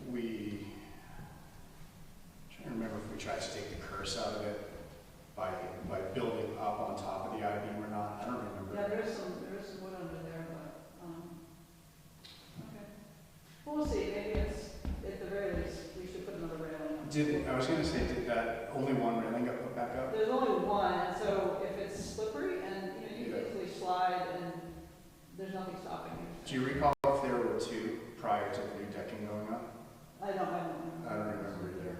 I'm trying to remember if we tried to take the curse out of it by building up on top of the I-beam or not. I don't remember. Yeah, there is some wood under there, but, okay. Well, we'll see, maybe it's, at the very least, we should put another railing up. I was gonna say, did that only one railing got put back up? There's only one, and so if it's slippery and, you can easily slide and there's nothing stopping you. Do you recall if there were two prior to the new decking going up? I don't I don't remember either.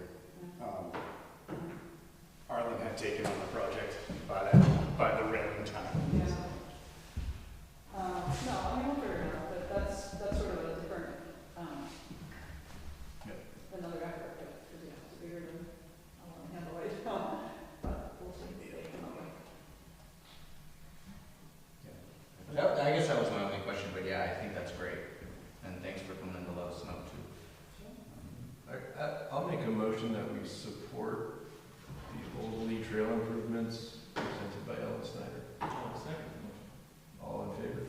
Arlen had taken on the project by the railing time. Yeah. No, I mean, we'll figure it out, but that's sort of a different, another effort, because, yeah, it's bigger than, I want to handle it, but we'll see. I guess that was my only question, but yeah, I think that's great. And thanks for coming to let us know too. I'll make a motion that we support the Old Lee Trail improvements presented by Ellen Snyder. All in favor?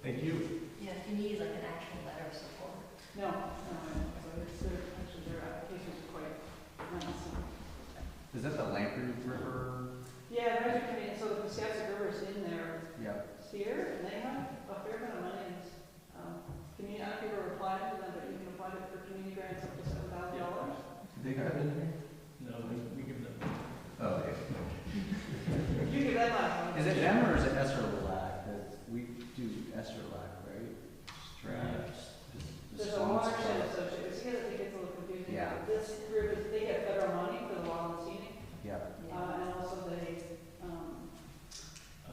Thank you. Yeah, if you need like an actual letter of support. No, so it's, actually, their applications are quite nice. Is that the Lamprey River? Yeah, Magic Community, so the Piscataqua River's in their Yeah. sphere, and they have a fair amount of money. Community, I don't know if you've ever applied to them, but you can apply for community grants up to $7,000. They got it in here? No, we give them. Oh, okay. You give that money. Is it them or is it Esserlac? We do Esserlac, right? Straps. There's a watershed associated, so I think it's a little confusing. Yeah. This group is, they get federal money for the wild and scenic, Yeah. and also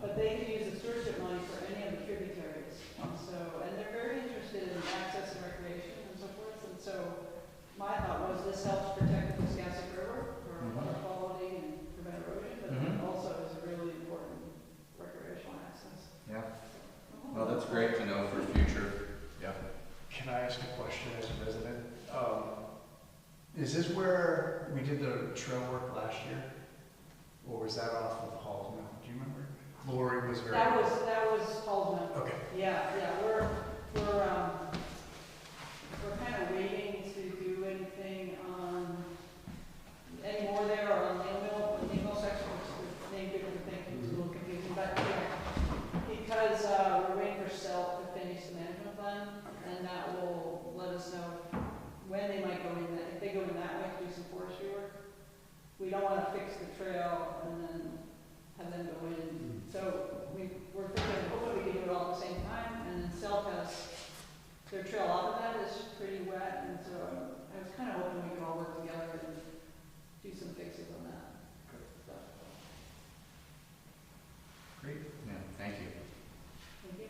but they can use the stewardship money for any of the tributaries. So, and they're very interested in access and recreation and so forth, and so my thought was this helps protect the Piscataqua River for water quality and prevent erosion, but it also is a really important recreational access. Yeah. Well, that's great to know for future. Yeah. Can I ask a question as a resident? Is this where we did the trail work last year? Or was that off of Hall's Mill? Do you remember? Lori was very. That was Paul's Mill. Okay. Yeah, we're, we're kind of waiting to do anything on, any more there or on the Mill section, which they different things, it's a little confusing, but, because, we're waiting for SELT to finish the management plan, and that will let us know when they might go in that, if they go in that way to do some forestry work. We don't want to fix the trail and then have them go in. So we're thinking, hopefully we can do it all at the same time, and then SELT has, their trail out of that is pretty wet, and so I was kind of hoping we could all work together and do some fixes on that. So, Great, yeah, thank you. thank you.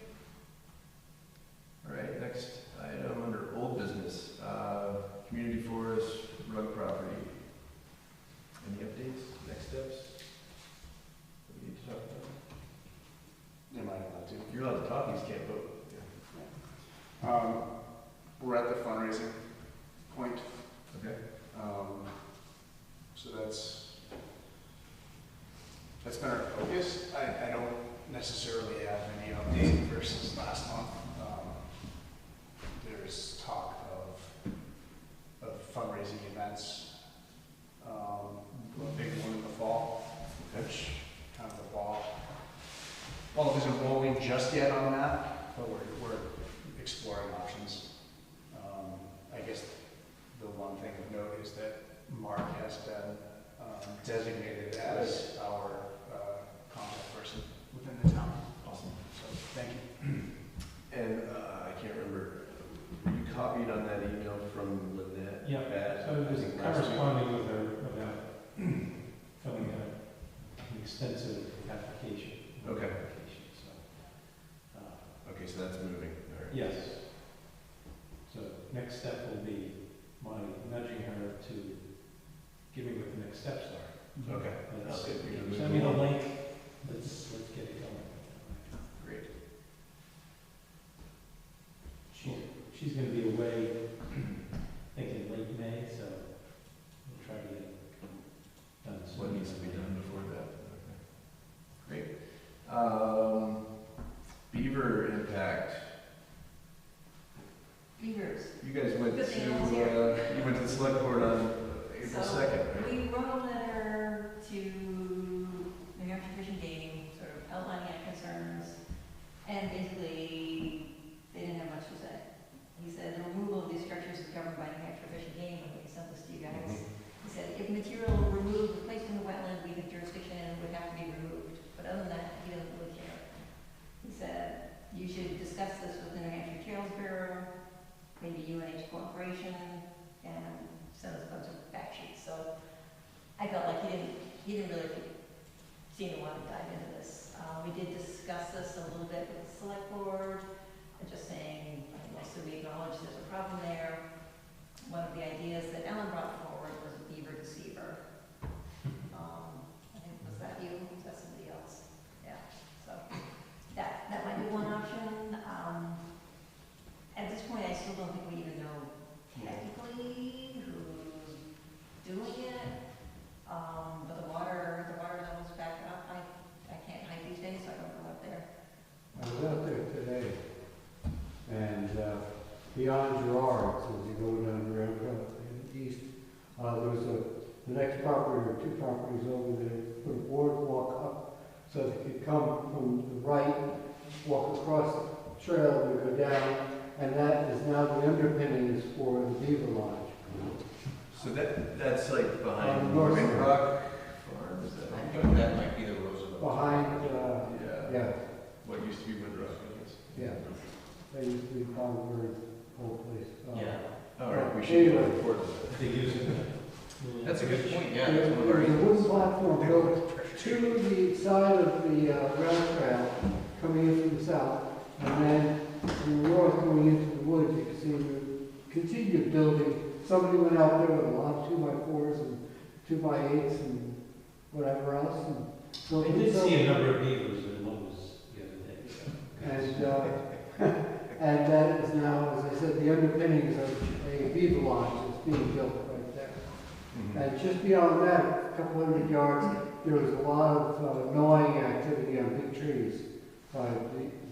All right, next item under old business, community forest, rug property. Any updates, next steps? What do we need to talk about? Am I allowed to? You're allowed to talk, you just can't vote. We're at the fundraising point, Okay. so that's been our focus. I don't necessarily have any update versus last month. There's talk of fundraising events, a big one in the fall, which kind of the ball isn't rolling just yet on that, but we're exploring options. I guess the one thing of note is that Mark has been designated as our contact person within the town. Awesome. So, thank you. And I can't remember, were you copied on that email from Lynette? Yeah, Bass? so I was I think last week. corresponding with her about filling out an extensive application. Okay. Application, so, Okay, so that's moving, all right. yes. So next step will be my nudging her to give me what the next steps are. Okay. Let's- Okay, you're gonna move Send me the along. link, let's get it going. Great. She's gonna be away, I think in late May, so we'll try to get it done soon. What needs to be done before that? Okay. Great. Beaver impact. Beavers. You guys went Good to, thing I was here. you went to the select board on April So, 2nd, right? We wrote a letter to New Hampshire Fish and Game, sort of outlining our concerns, and basically, they didn't have much to say. He said the removal of these structures is governed by New Hampshire Fish and Game, and we sent this to you guys. He said if material removed, placed in the wetland, we have jurisdiction and it would have to be removed, but other than that, he doesn't really care. He said you should discuss this with the New Hampshire Trails Bureau, maybe UNH Corporation, and send us a bunch of fact sheets. So I felt like he didn't really seem to want to dive into this. We did discuss this a little bit with the select board, and just saying, so we acknowledge there's a problem there. One of the ideas that Ellen brought forward was a beaver deceiver. I think, was that you? Was that somebody else? Yeah, so that might be one option. At this point, I still don't think we even know technically who's doing it. But the water levels back up. I can't hike these days, so I don't go up there. I was out there today, and beyond Gerard, as you go down the road east, there was the next property or two properties over there, put a boardwalk up so they could come from the right, walk across the trail and go down, and that is now the underpinnings for the Beaver Lodge. So that's like behind North Rock Farm, is that? I think that might be the Roosevelt. Behind, yeah, What used to be Woodrow, I guess. yeah. They used to be Concord, whole place. All right, we should Anyway. report that. They use it. That's a good point, yeah. There's That's one of our a wooden platform built to the side of the rail trail coming in from the south, and then from the north going into the woods, you can see the continued building. Somebody went out there with a lot of 2x4s and 2x8s and whatever else. And so I did see a number of beavers in Lowe's the other day. and that is now, as I said, the underpinnings of a beaver lodge that's being built right there. And just beyond that, a couple hundred yards, there was a lot of gnawing activity on big trees by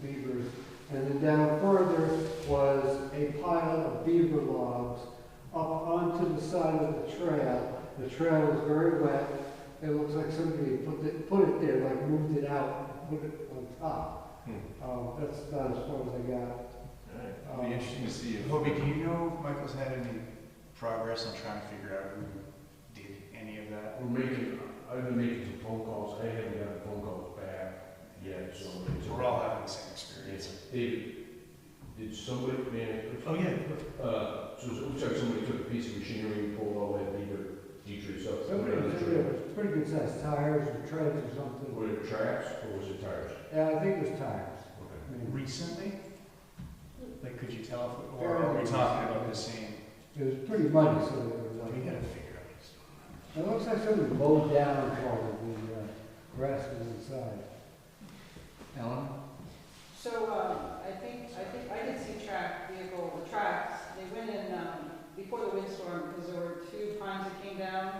beavers. And then down further was a pile of beaver logs up onto the side of the trail. The trail is very wet. It looks like somebody put it there, like moved it out, and put it on top. That's about as far as I got. It'll be interesting to see if. Hobie, do you know if Michael's had any progress on trying to figure out who did any of that? I've been making some phone calls, I haven't gotten phone calls back yet, so. We're all having the same experience. David, did somebody, Oh, yeah. so it looks like somebody took a piece of machinery and pulled all that Dietrich stuff. Somebody said it was pretty good sized tires or treads or something. Were it tracks or was it tires? Yeah, I think it was tires. Okay. I mean, Recently? Like, could you tell if, or are we talking about the same? it was pretty muddy, so it was We like. gotta figure out what's going on. It looks like somebody mowed down part of the grass was inside. Ellen? So, I think I did see the tracks, they went in, before the windstorm, because there were 2 pines that came down,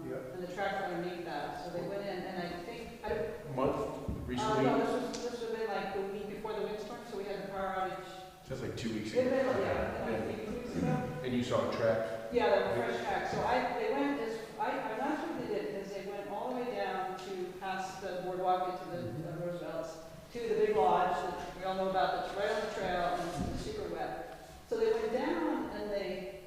Yep. and the tracks were underneath that, so they went in, and I think, Month, recently? no, this would have been like the week before the windstorm, so we had the power outage. That's like 2 weeks It ago. had been, like maybe 2 weeks ago. And you saw a track? Yeah, they were fresh tracks, so they went I'm not sure what they did, because they went all the way down to past the boardwalk into the Roosevelt's, to the big lodge that we all know about, that's right on the trail, and it's super wet. So they went down and they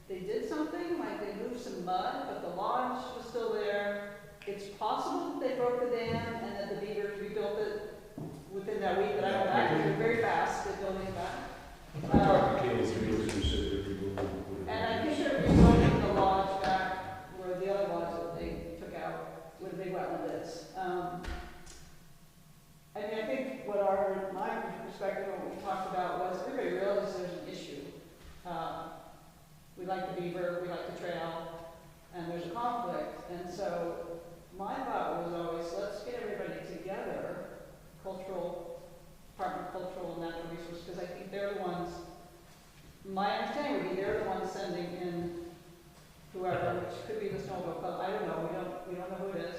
did something, like they moved some mud, but the lodge was still there. It's possible that they broke the dam and that the beavers rebuilt it within that week, but I don't know, they were very fast, they're building it back. I talked to Caleb, who said that we were. And I think they're rebuilding the lodge back where the other lodge that they took out, where the big wetland is. I mean, I think my perspective, what we talked about was everybody realizes there's an issue. We like the beaver, we like the trail, and there's a conflict. And so my thought was always, let's get everybody together, Department of Cultural and Natural Resources, because I think they're the ones, my understanding would be they're the ones sending in whoever, which could be the Snowball Club, I don't know, we don't know who it is.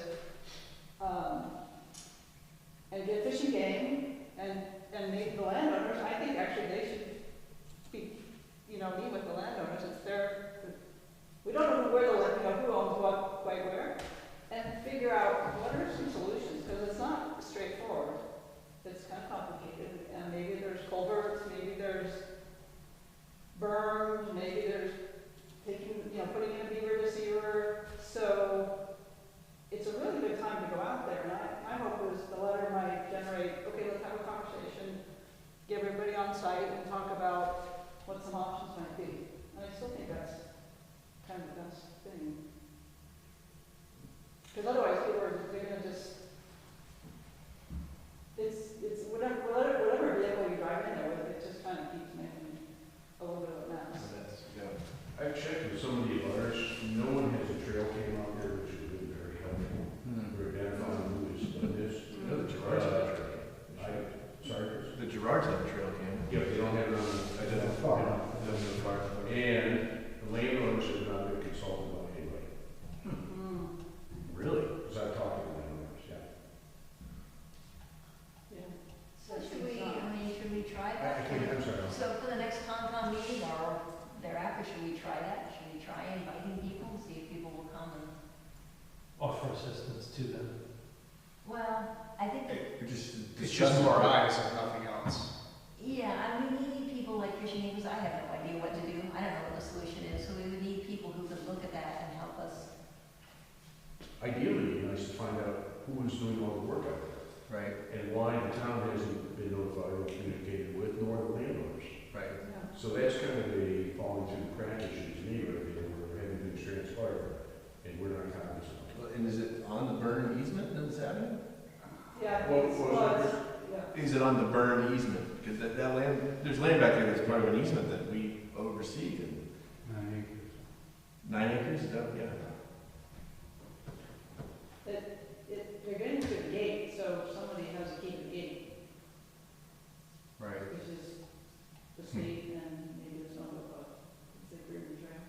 And get fish and game, and maybe the landowners, I think actually they should be, meet with the landowners, it's we don't know who owns what, quite where, and figure out what are some solutions, because it's not straightforward. It's kind of complicated, and maybe there's culverts, maybe there's berms, maybe there's putting in a beaver deceiver, so it's a really good time to go out there, and my hope is the letter might generate, okay, let's have a conversation, get everybody on site and talk about what some options might be. And I still think that's kind of the best thing. Because otherwise they're gonna just, it's whatever vehicle you drive in there with, it just kind of keeps making a little bit of a mess. I've checked with some of the others, no one has a trail cam out there, which has been very helpful. For identifying who has done this. No, the Gerards have a trail cam. Sorry, Chris? The Gerards have a trail cam. Yeah, but they don't have it on the. That's far enough. And the landowners have not been consulted by anybody, Really? because I've talked to the landowners, yeah. Yeah. So should we try I that? can't, I'm sorry. So for the next Concom meeting or thereafter, should we try that? Should we try inviting people, see if people will come and, Offer assistance to them. well, I think that, It's just more eyes and nothing else. yeah, we need people like fishing neighbors, I have no idea what to do, I don't know what the solution is, so we would need people who could look at that and help us. Ideally, it'd be nice to find out who is doing all the work out there, Right, and why the town hasn't been notified or communicated with, nor the landowners. right. Yeah. So that's kind of a falling through the crack issue to me, right there, where having things transpire, and we're not cognizant. And is it on the burn easement that it's happening? Yeah, What it's, was well, it? it's, yeah. Is it on the burn easement? Because that land, there's land back there that's part of an easement that we oversee. And 9 acres. 9 acres, is that, yeah. They're getting to the gate, so somebody has to keep the gate, Right. which is the state and maybe the Snowball Club, it's the Green Trail.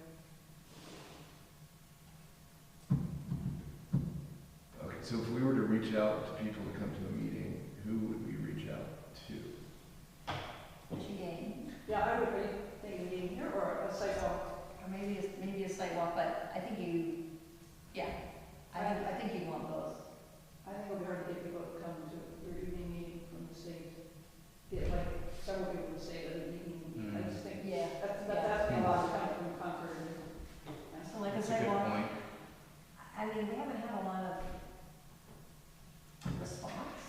Okay, so if we were to reach out to people to come to a meeting, who would we reach out to? I think I think you want both. I think it'll be hard to get people to come to your evening meeting from the state. Get like several people from the state at an evening, I just think, Yeah. that's asking a lot to come from Concord. So like I That's a said, good well, point. I mean, we haven't had a lot of response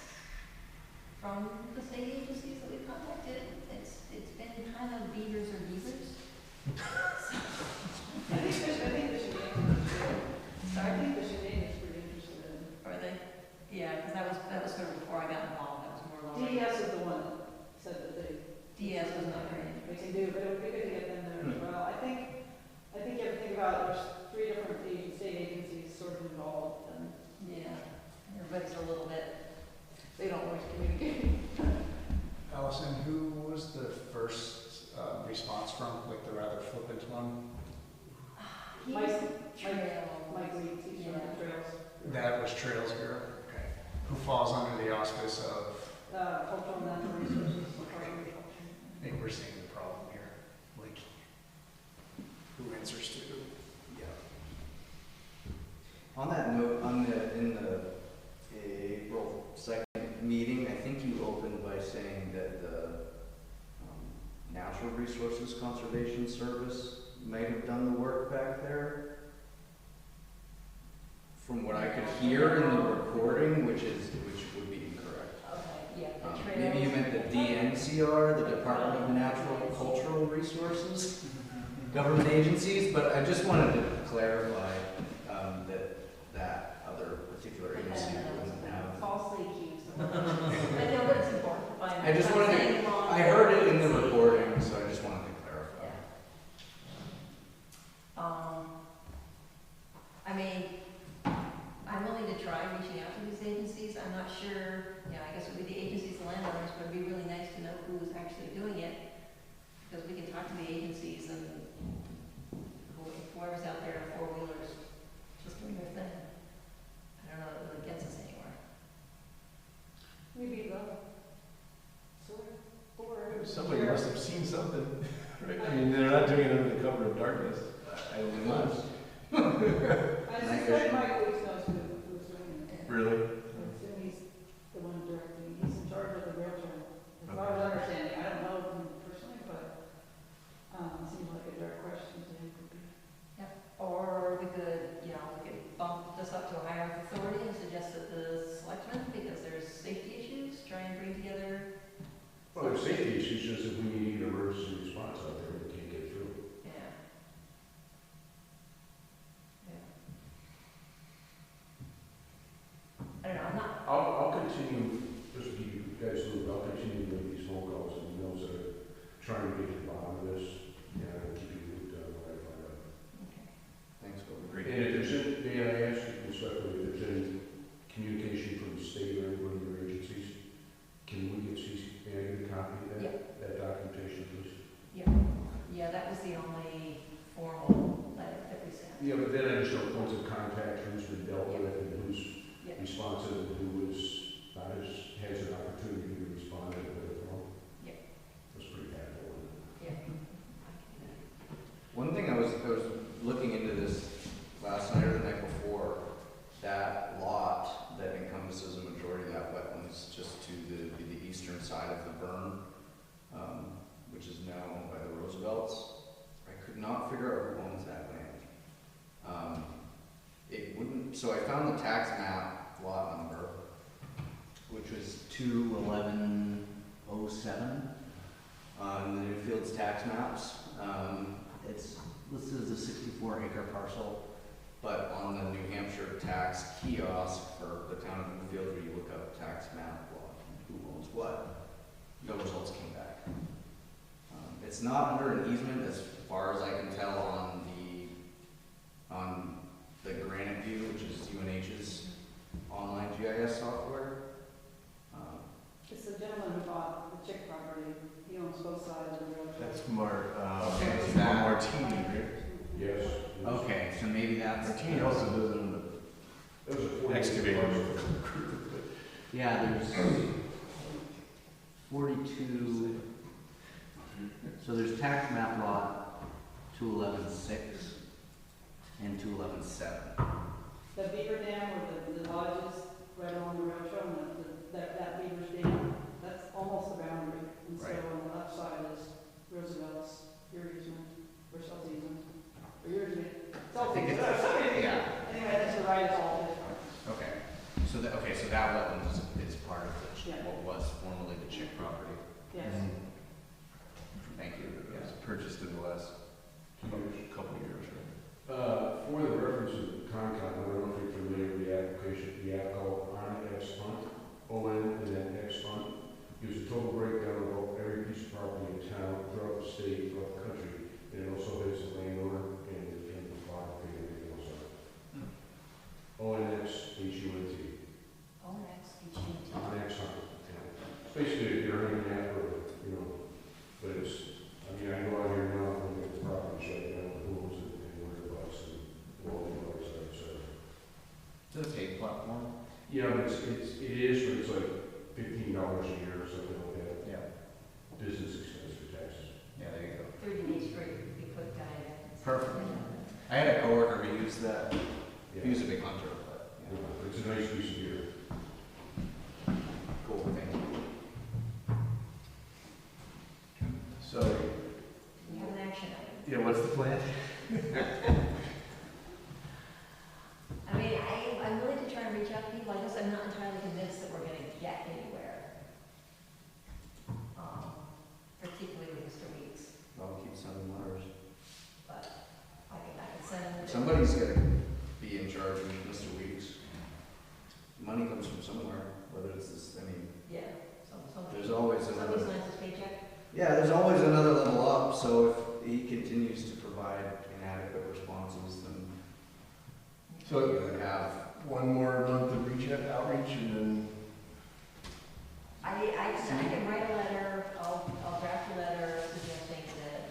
from the state agencies that we've contacted. It's been kind of beavers or beavers. I think Fishing Game is pretty, I think Fishing Game is pretty interested in. Are they? Yeah, because that was sort of before I got involved, that was more Lauren. DES is the one that said that DS was not very they interested. can do, but it would be good to get them there as well. I think you have to think about, there's 3 different state agencies sort of involved, and Yeah, everybody's a little bit, they don't always communicate. Allison, who was the first response from, like the rather flippant one? He Mike- was trail. Mike Weeds, he's from the Trails. That was Trails Bureau? Okay. Who falls under the auspice of, Cultural and natural resources. I think we're seeing the problem here, like, who answers to who? Yeah. On that note, in the April 2nd meeting, I think you opened by saying that the Natural Resources Conservation Service might have done the work back there. From what I could hear in the recording, which would be incorrect. Okay, yeah, the trails. Maybe you meant the DNCR, the Department of Natural Cultural Resources, government agencies, but I just wanted to clarify that other particular agency wouldn't have. Falsely accused. I know it's important to find. I just wanted to, I heard it in the recording, so I just wanted to clarify. I mean, I'm willing to try reaching out to these agencies. I'm not sure, I guess it would be the agencies and landowners, but it'd be really nice to know who's actually doing it. Because we can talk to the agencies and whoever's out there in four-wheelers just doing their thing. I don't know that it really gets us anywhere. Maybe Somebody must have seen something, right? I mean, they're not doing it under the cover of darkness. I don't know. I suspect Mike Weeks knows who's doing it. Really? I assume he's the one directing, he's in charge of the rail trail. As far as I understand, I don't know him personally, but, it seems like a direct question to him could be. Or we could, we could bump this up to a higher authority and suggest that the selectmen, because there's safety issues, try and bring together. Well, there's safety issues, just if we need an emergency response out there, we can't get through. Yeah. I don't know, I'm not, I'll continue, just to keep you guys moving, I'll continue to make these phone calls and emails that are trying to get to the bottom of this, and I'll keep you looped on what I find out. okay. Thanks, Bill. And if there's any, Dan, I asked you respectfully, if there's any communication from the state or any one of your agencies, can we get may I get a copy of that documentation, please? Yeah, that was the only formal letter that we sent. Yeah, but then I just know points of contact, who's been dealt with, and who's Yeah. responsive, and who is not has an opportunity to respond to the phone. Yeah. That's pretty helpful. Yeah. One thing I was looking into this last night or the night before, that lot that encompasses a majority of that wetlands just to the eastern side of the burn, which is now owned by the Roosevelts, I could not figure out who owns that land. It wouldn't, so I found the tax map lot number, which was 21107 on the Newfields tax maps. It's listed as a 64-acre parcel, but on the New Hampshire tax kiosk for the town of Newfield, where you look up tax map, well, who owns what, no results came back. It's not under an easement as far as I can tell on the Granite View, which is UNH's online GIS software. It's the gentleman who bought the Chick property, he owns both sides of the rail trail. That's Okay, is that- Martini, right? Yes. Okay, so maybe that's. Martini also does it on That was a the excavator. Yeah, there's 42, so there's tax map lot 2116 and 2117. So that, okay, so that wetland is part of the, Yeah. what was formerly the Chick property. Yes. Thank you, It was yes. purchased in the last couple of years, right? For the reference of the Concom, I don't know if you're familiar with the application, the app called OnX Fund, ON and then X Fund. Gives a total breakdown of every piece of property in town, throughout the state, throughout the country, and it also has the landowner and the topography and everything else on it. ONX, HUNT, Oh, next, HUT. OnX Fund. It's basically a Durham app or, but it's, I mean, I go out here now, and look at the properties right now, who owns it, and where it was, and all the others, so. Is it a paid platform? Yeah, but it is, but it's like $15 a year or something like that, Yeah. business expense for taxes. Yeah, there you go. 30 days free, we put guy. Perfect. I had a coworker who used that. Yeah. He was a big hunter, but, yeah. It's a nice piece of gear. Cool, thank you. So, We have an action item. yeah, what's the plan? I mean, I'm willing to try and reach out to people, I guess I'm not entirely convinced that we're gonna get anywhere. Particularly with Mr. Weeks, I'll keep sending letters. but I can send him. Somebody's gonna be in charge of Mr. Weeks. Money comes from somewhere, whether it's this, I mean, Yeah, there's always somebody another. signs his paycheck. Yeah, there's always another level up, so if he continues to provide inadequate responses, then So- you would have. One more month of outreach and then, I can write a letter, I'll draft a letter suggesting that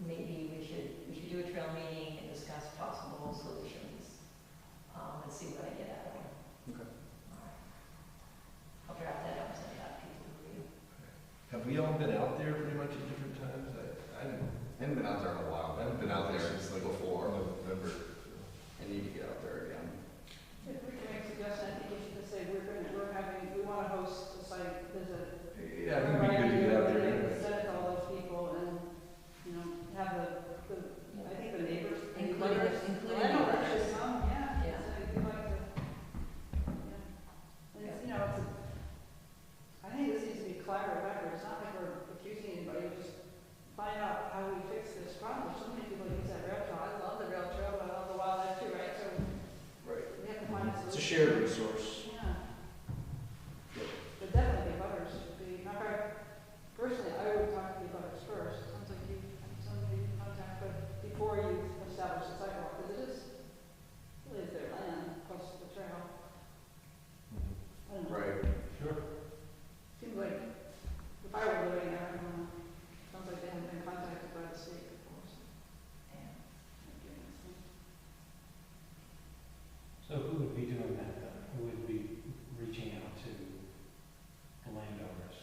maybe we should do a trail meeting and discuss possible solutions, and see what I get out of them. Okay. All right. I'll draft that up and send it out to people to read. have we all been out there pretty much at different times? I I haven't been out there in a while, I haven't been out there since like before. November. I need to get out there again. If we can make suggestions, I think you should just say, we want to host a site visit. Yeah, I think it'd be good to get out there anyway. Send it to all those people and, have I think the neighbors. Including the- butters- including I know, the that's butters. just some, yeah. Yeah. So if you'd like to, yeah. And it's, I think this needs to be collaborative effort. It's not like we're accusing anybody, we just find out how we fix this problem. So many people use that rail trail. I love the rail trail, but I love the wildlife too, right? So Right. we have to find a solution. It's a shared resource. Yeah. But definitely butters would be, matter of fact, personally, I would talk to the butters first. Sounds like you, somebody you contact, but before you establish the sidewalk, because it really is their land, plus the trail. I don't know. Right. Sure. Seems like, if I were living there, I don't know, sounds like they haven't been contacted by the state before, so. Yeah. that'd be a nice thing. So who would be doing that then? Who would be reaching out to the landowners?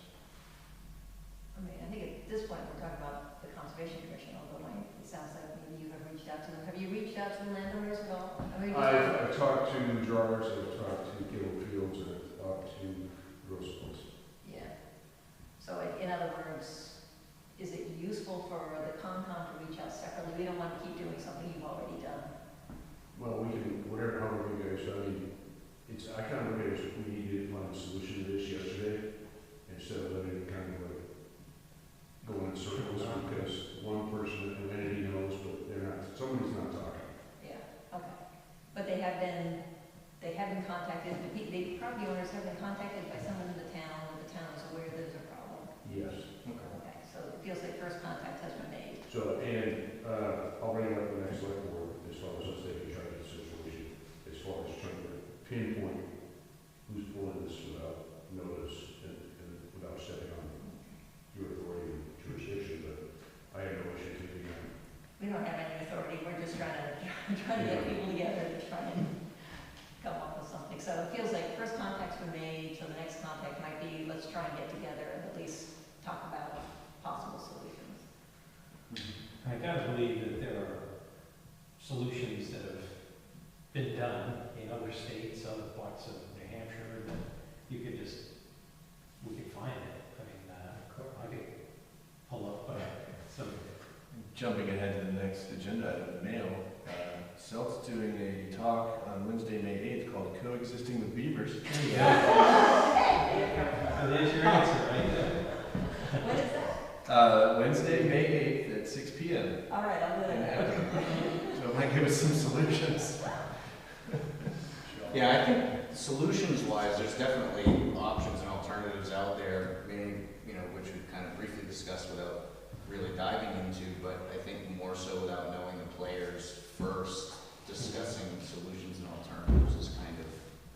I mean, I think at this point, we're talking about the Conservation Commission, although it sounds like maybe you have reached out to them. Have you reached out to the landowners at all? I mean, I've talked to Jarvis, I've talked to Gillen Fields, and I've talked to Grossman's. Yeah. So in other words, is it useful for the Concom to reach out separately? We don't want to keep doing something you've already done. Well, we can, whatever, however you guys, I mean, I kind of look at it as we needed to find a solution to this yesterday, instead of letting it kind of like go in circles, because one person, an entity knows, but somebody's not talking. Yeah, okay. But they have been contacted, the property owners have been contacted by someone in the town, and the town is aware there's a problem. Yes. Okay, so it feels like first contact has been made. So, and, I'll bring it up the next select board, as far as us taking charge of the situation, as far as trying to pinpoint who's pulling this without notice and without stepping on your authority and jurisdiction, but I have no issue taking on. We don't have any authority, we're just trying to get people together to try and come up with something. So it feels like first contact's been made, so the next contact might be, let's try and get together and at least talk about possible solutions. I gotta believe that there are solutions that have been done in other states, other parts of New Hampshire, that we could find it. I mean, I could pull up some jumping ahead to the next agenda item, mail. CELT's doing a talk on Wednesday, May 8th called Coexisting with Beavers. There you go. So there's your answer right there. What is that? Wednesday, May 8th at 6 p.m. All right, I'll do it. So it might give us some solutions. Yeah, I think solutions-wise, there's definitely options and alternatives out there, meaning, you know, which we've kind of briefly discussed without really diving into, but I think more so without knowing the players first, discussing solutions and alternatives is kind of.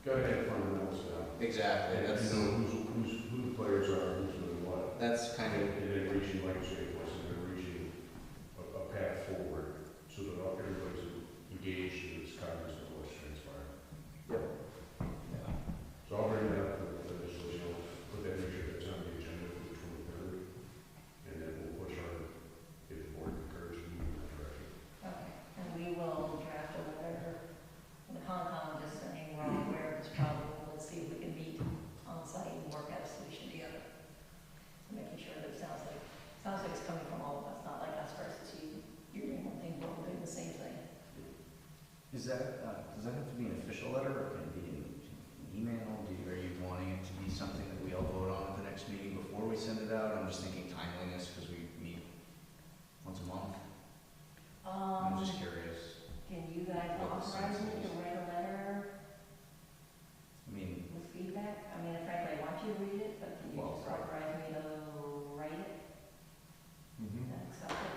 Gotta get fundamentals down. Exactly, You that's, know who the players are, who's doing what. that's kind of, And then reaching, like you say, was, and then reaching a path forward so that everybody's engaged and is cognizant of what's transpiring. So I'll bring that up for this, so you'll put that, make sure that's on the agenda for the 23rd. And then we'll push our, if the board concurs, we move in that direction. Okay, and we will draft a letter from the Concom just saying we're all aware of this problem. Let's see if we can meet on site and work out a solution together. So making sure that it sounds like it's coming from all of us, not like us versus you. You're doing one thing, we're all doing the same thing. Is that, does that have to be an official letter or can it be an email? Are you wanting it to be something that we all vote on at the next meeting before we send it out? I'm just thinking timeliness because we meet once a month. I'm just curious. Can you guys What the authorize sense me to is. write a letter I mean, with feedback? I mean, frankly, I want you to read it, but can you Well, just right. authorize me to write it and accept it?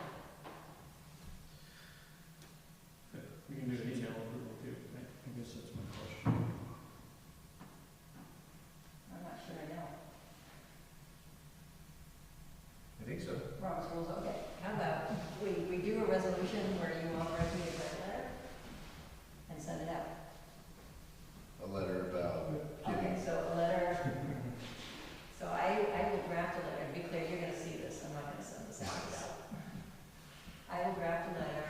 We can do an email approval too, right? I guess that's my question. I'm not sure I know. I think so. Robert's rules, okay. How about we do a resolution where you authorize me to write a letter and send it out? A letter about Okay, so a letter, so I will draft a letter, to be clear, you're gonna see this, I'm not gonna send this out. I will draft a letter,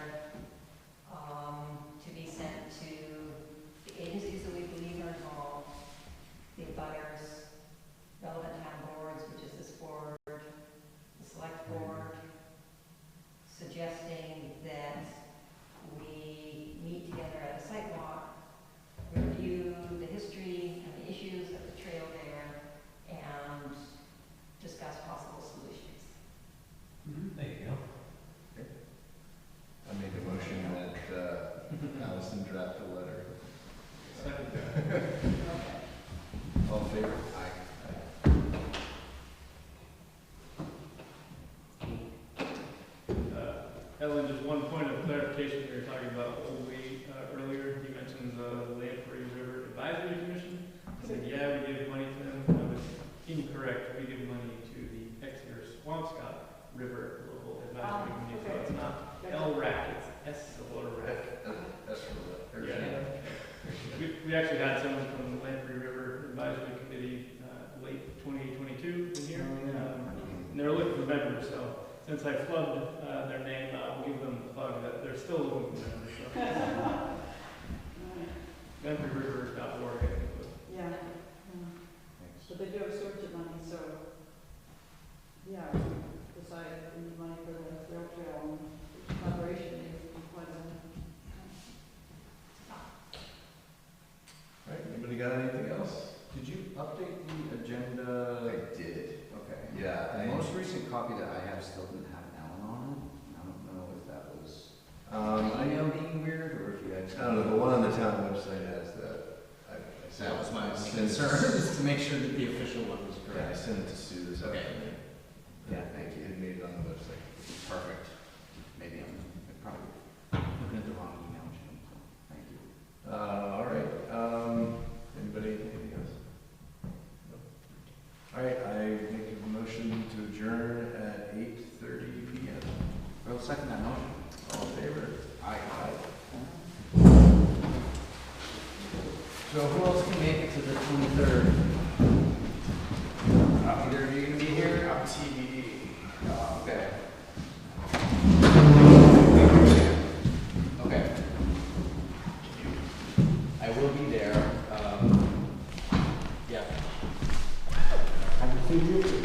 to be sent to the agencies that we believe are involved, the abutters, relevant town boards, which is this board, the select board, suggesting that we meet together at a site walk, review the history and the issues of the trail there, and discuss possible solutions. There you go. I make a motion that Allison draft a letter. Second. Okay. All in favor? I, Ellen, just one point of clarification, we were talking about Old Way earlier, you mentioned the Lamprey River Advisory Commission. I said, yeah, we give money to them. I was incorrect, we give money to the Exeter Swampscott River Local Advisory Committee, so it's not LRAC, it's SLRAC. That's for the. Yeah. We actually had someone from the Lamprey River Advisory Committee, late 2022 in here. And they're looking for members, so since I flubbed their name, I'll give them the plug that they're still looking for members. So. LampreyRiver.org, I think it was. Yeah, thanks. but they do have storage of money, so, yeah, decide if we need money for the rail trail and collaboration, maybe quite a. All right, anybody got anything else? Did you update the agenda? I did. Okay. Yeah, The I- most recent copy that I have still didn't have Ellen on it. I don't know if that was I email being weird or if you had. don't know, the one on the town website has that. that was my I concern, is to make sure that the official one was Yeah, I correct. sent it to Sue this Okay. afternoon. Yeah, thank you. It made it on the website. Perfect. Maybe I'm probably looking at the wrong email chain, so thank you. All right, anybody, anything else? No. All right, I make a motion to adjourn at 8:30 p.m. Well, second that motion. All in favor? Aye. So who else can make it to the 23rd? Either of you gonna be here? I'm TBD. Okay. Okay. I will be there, yeah. Have you seen you?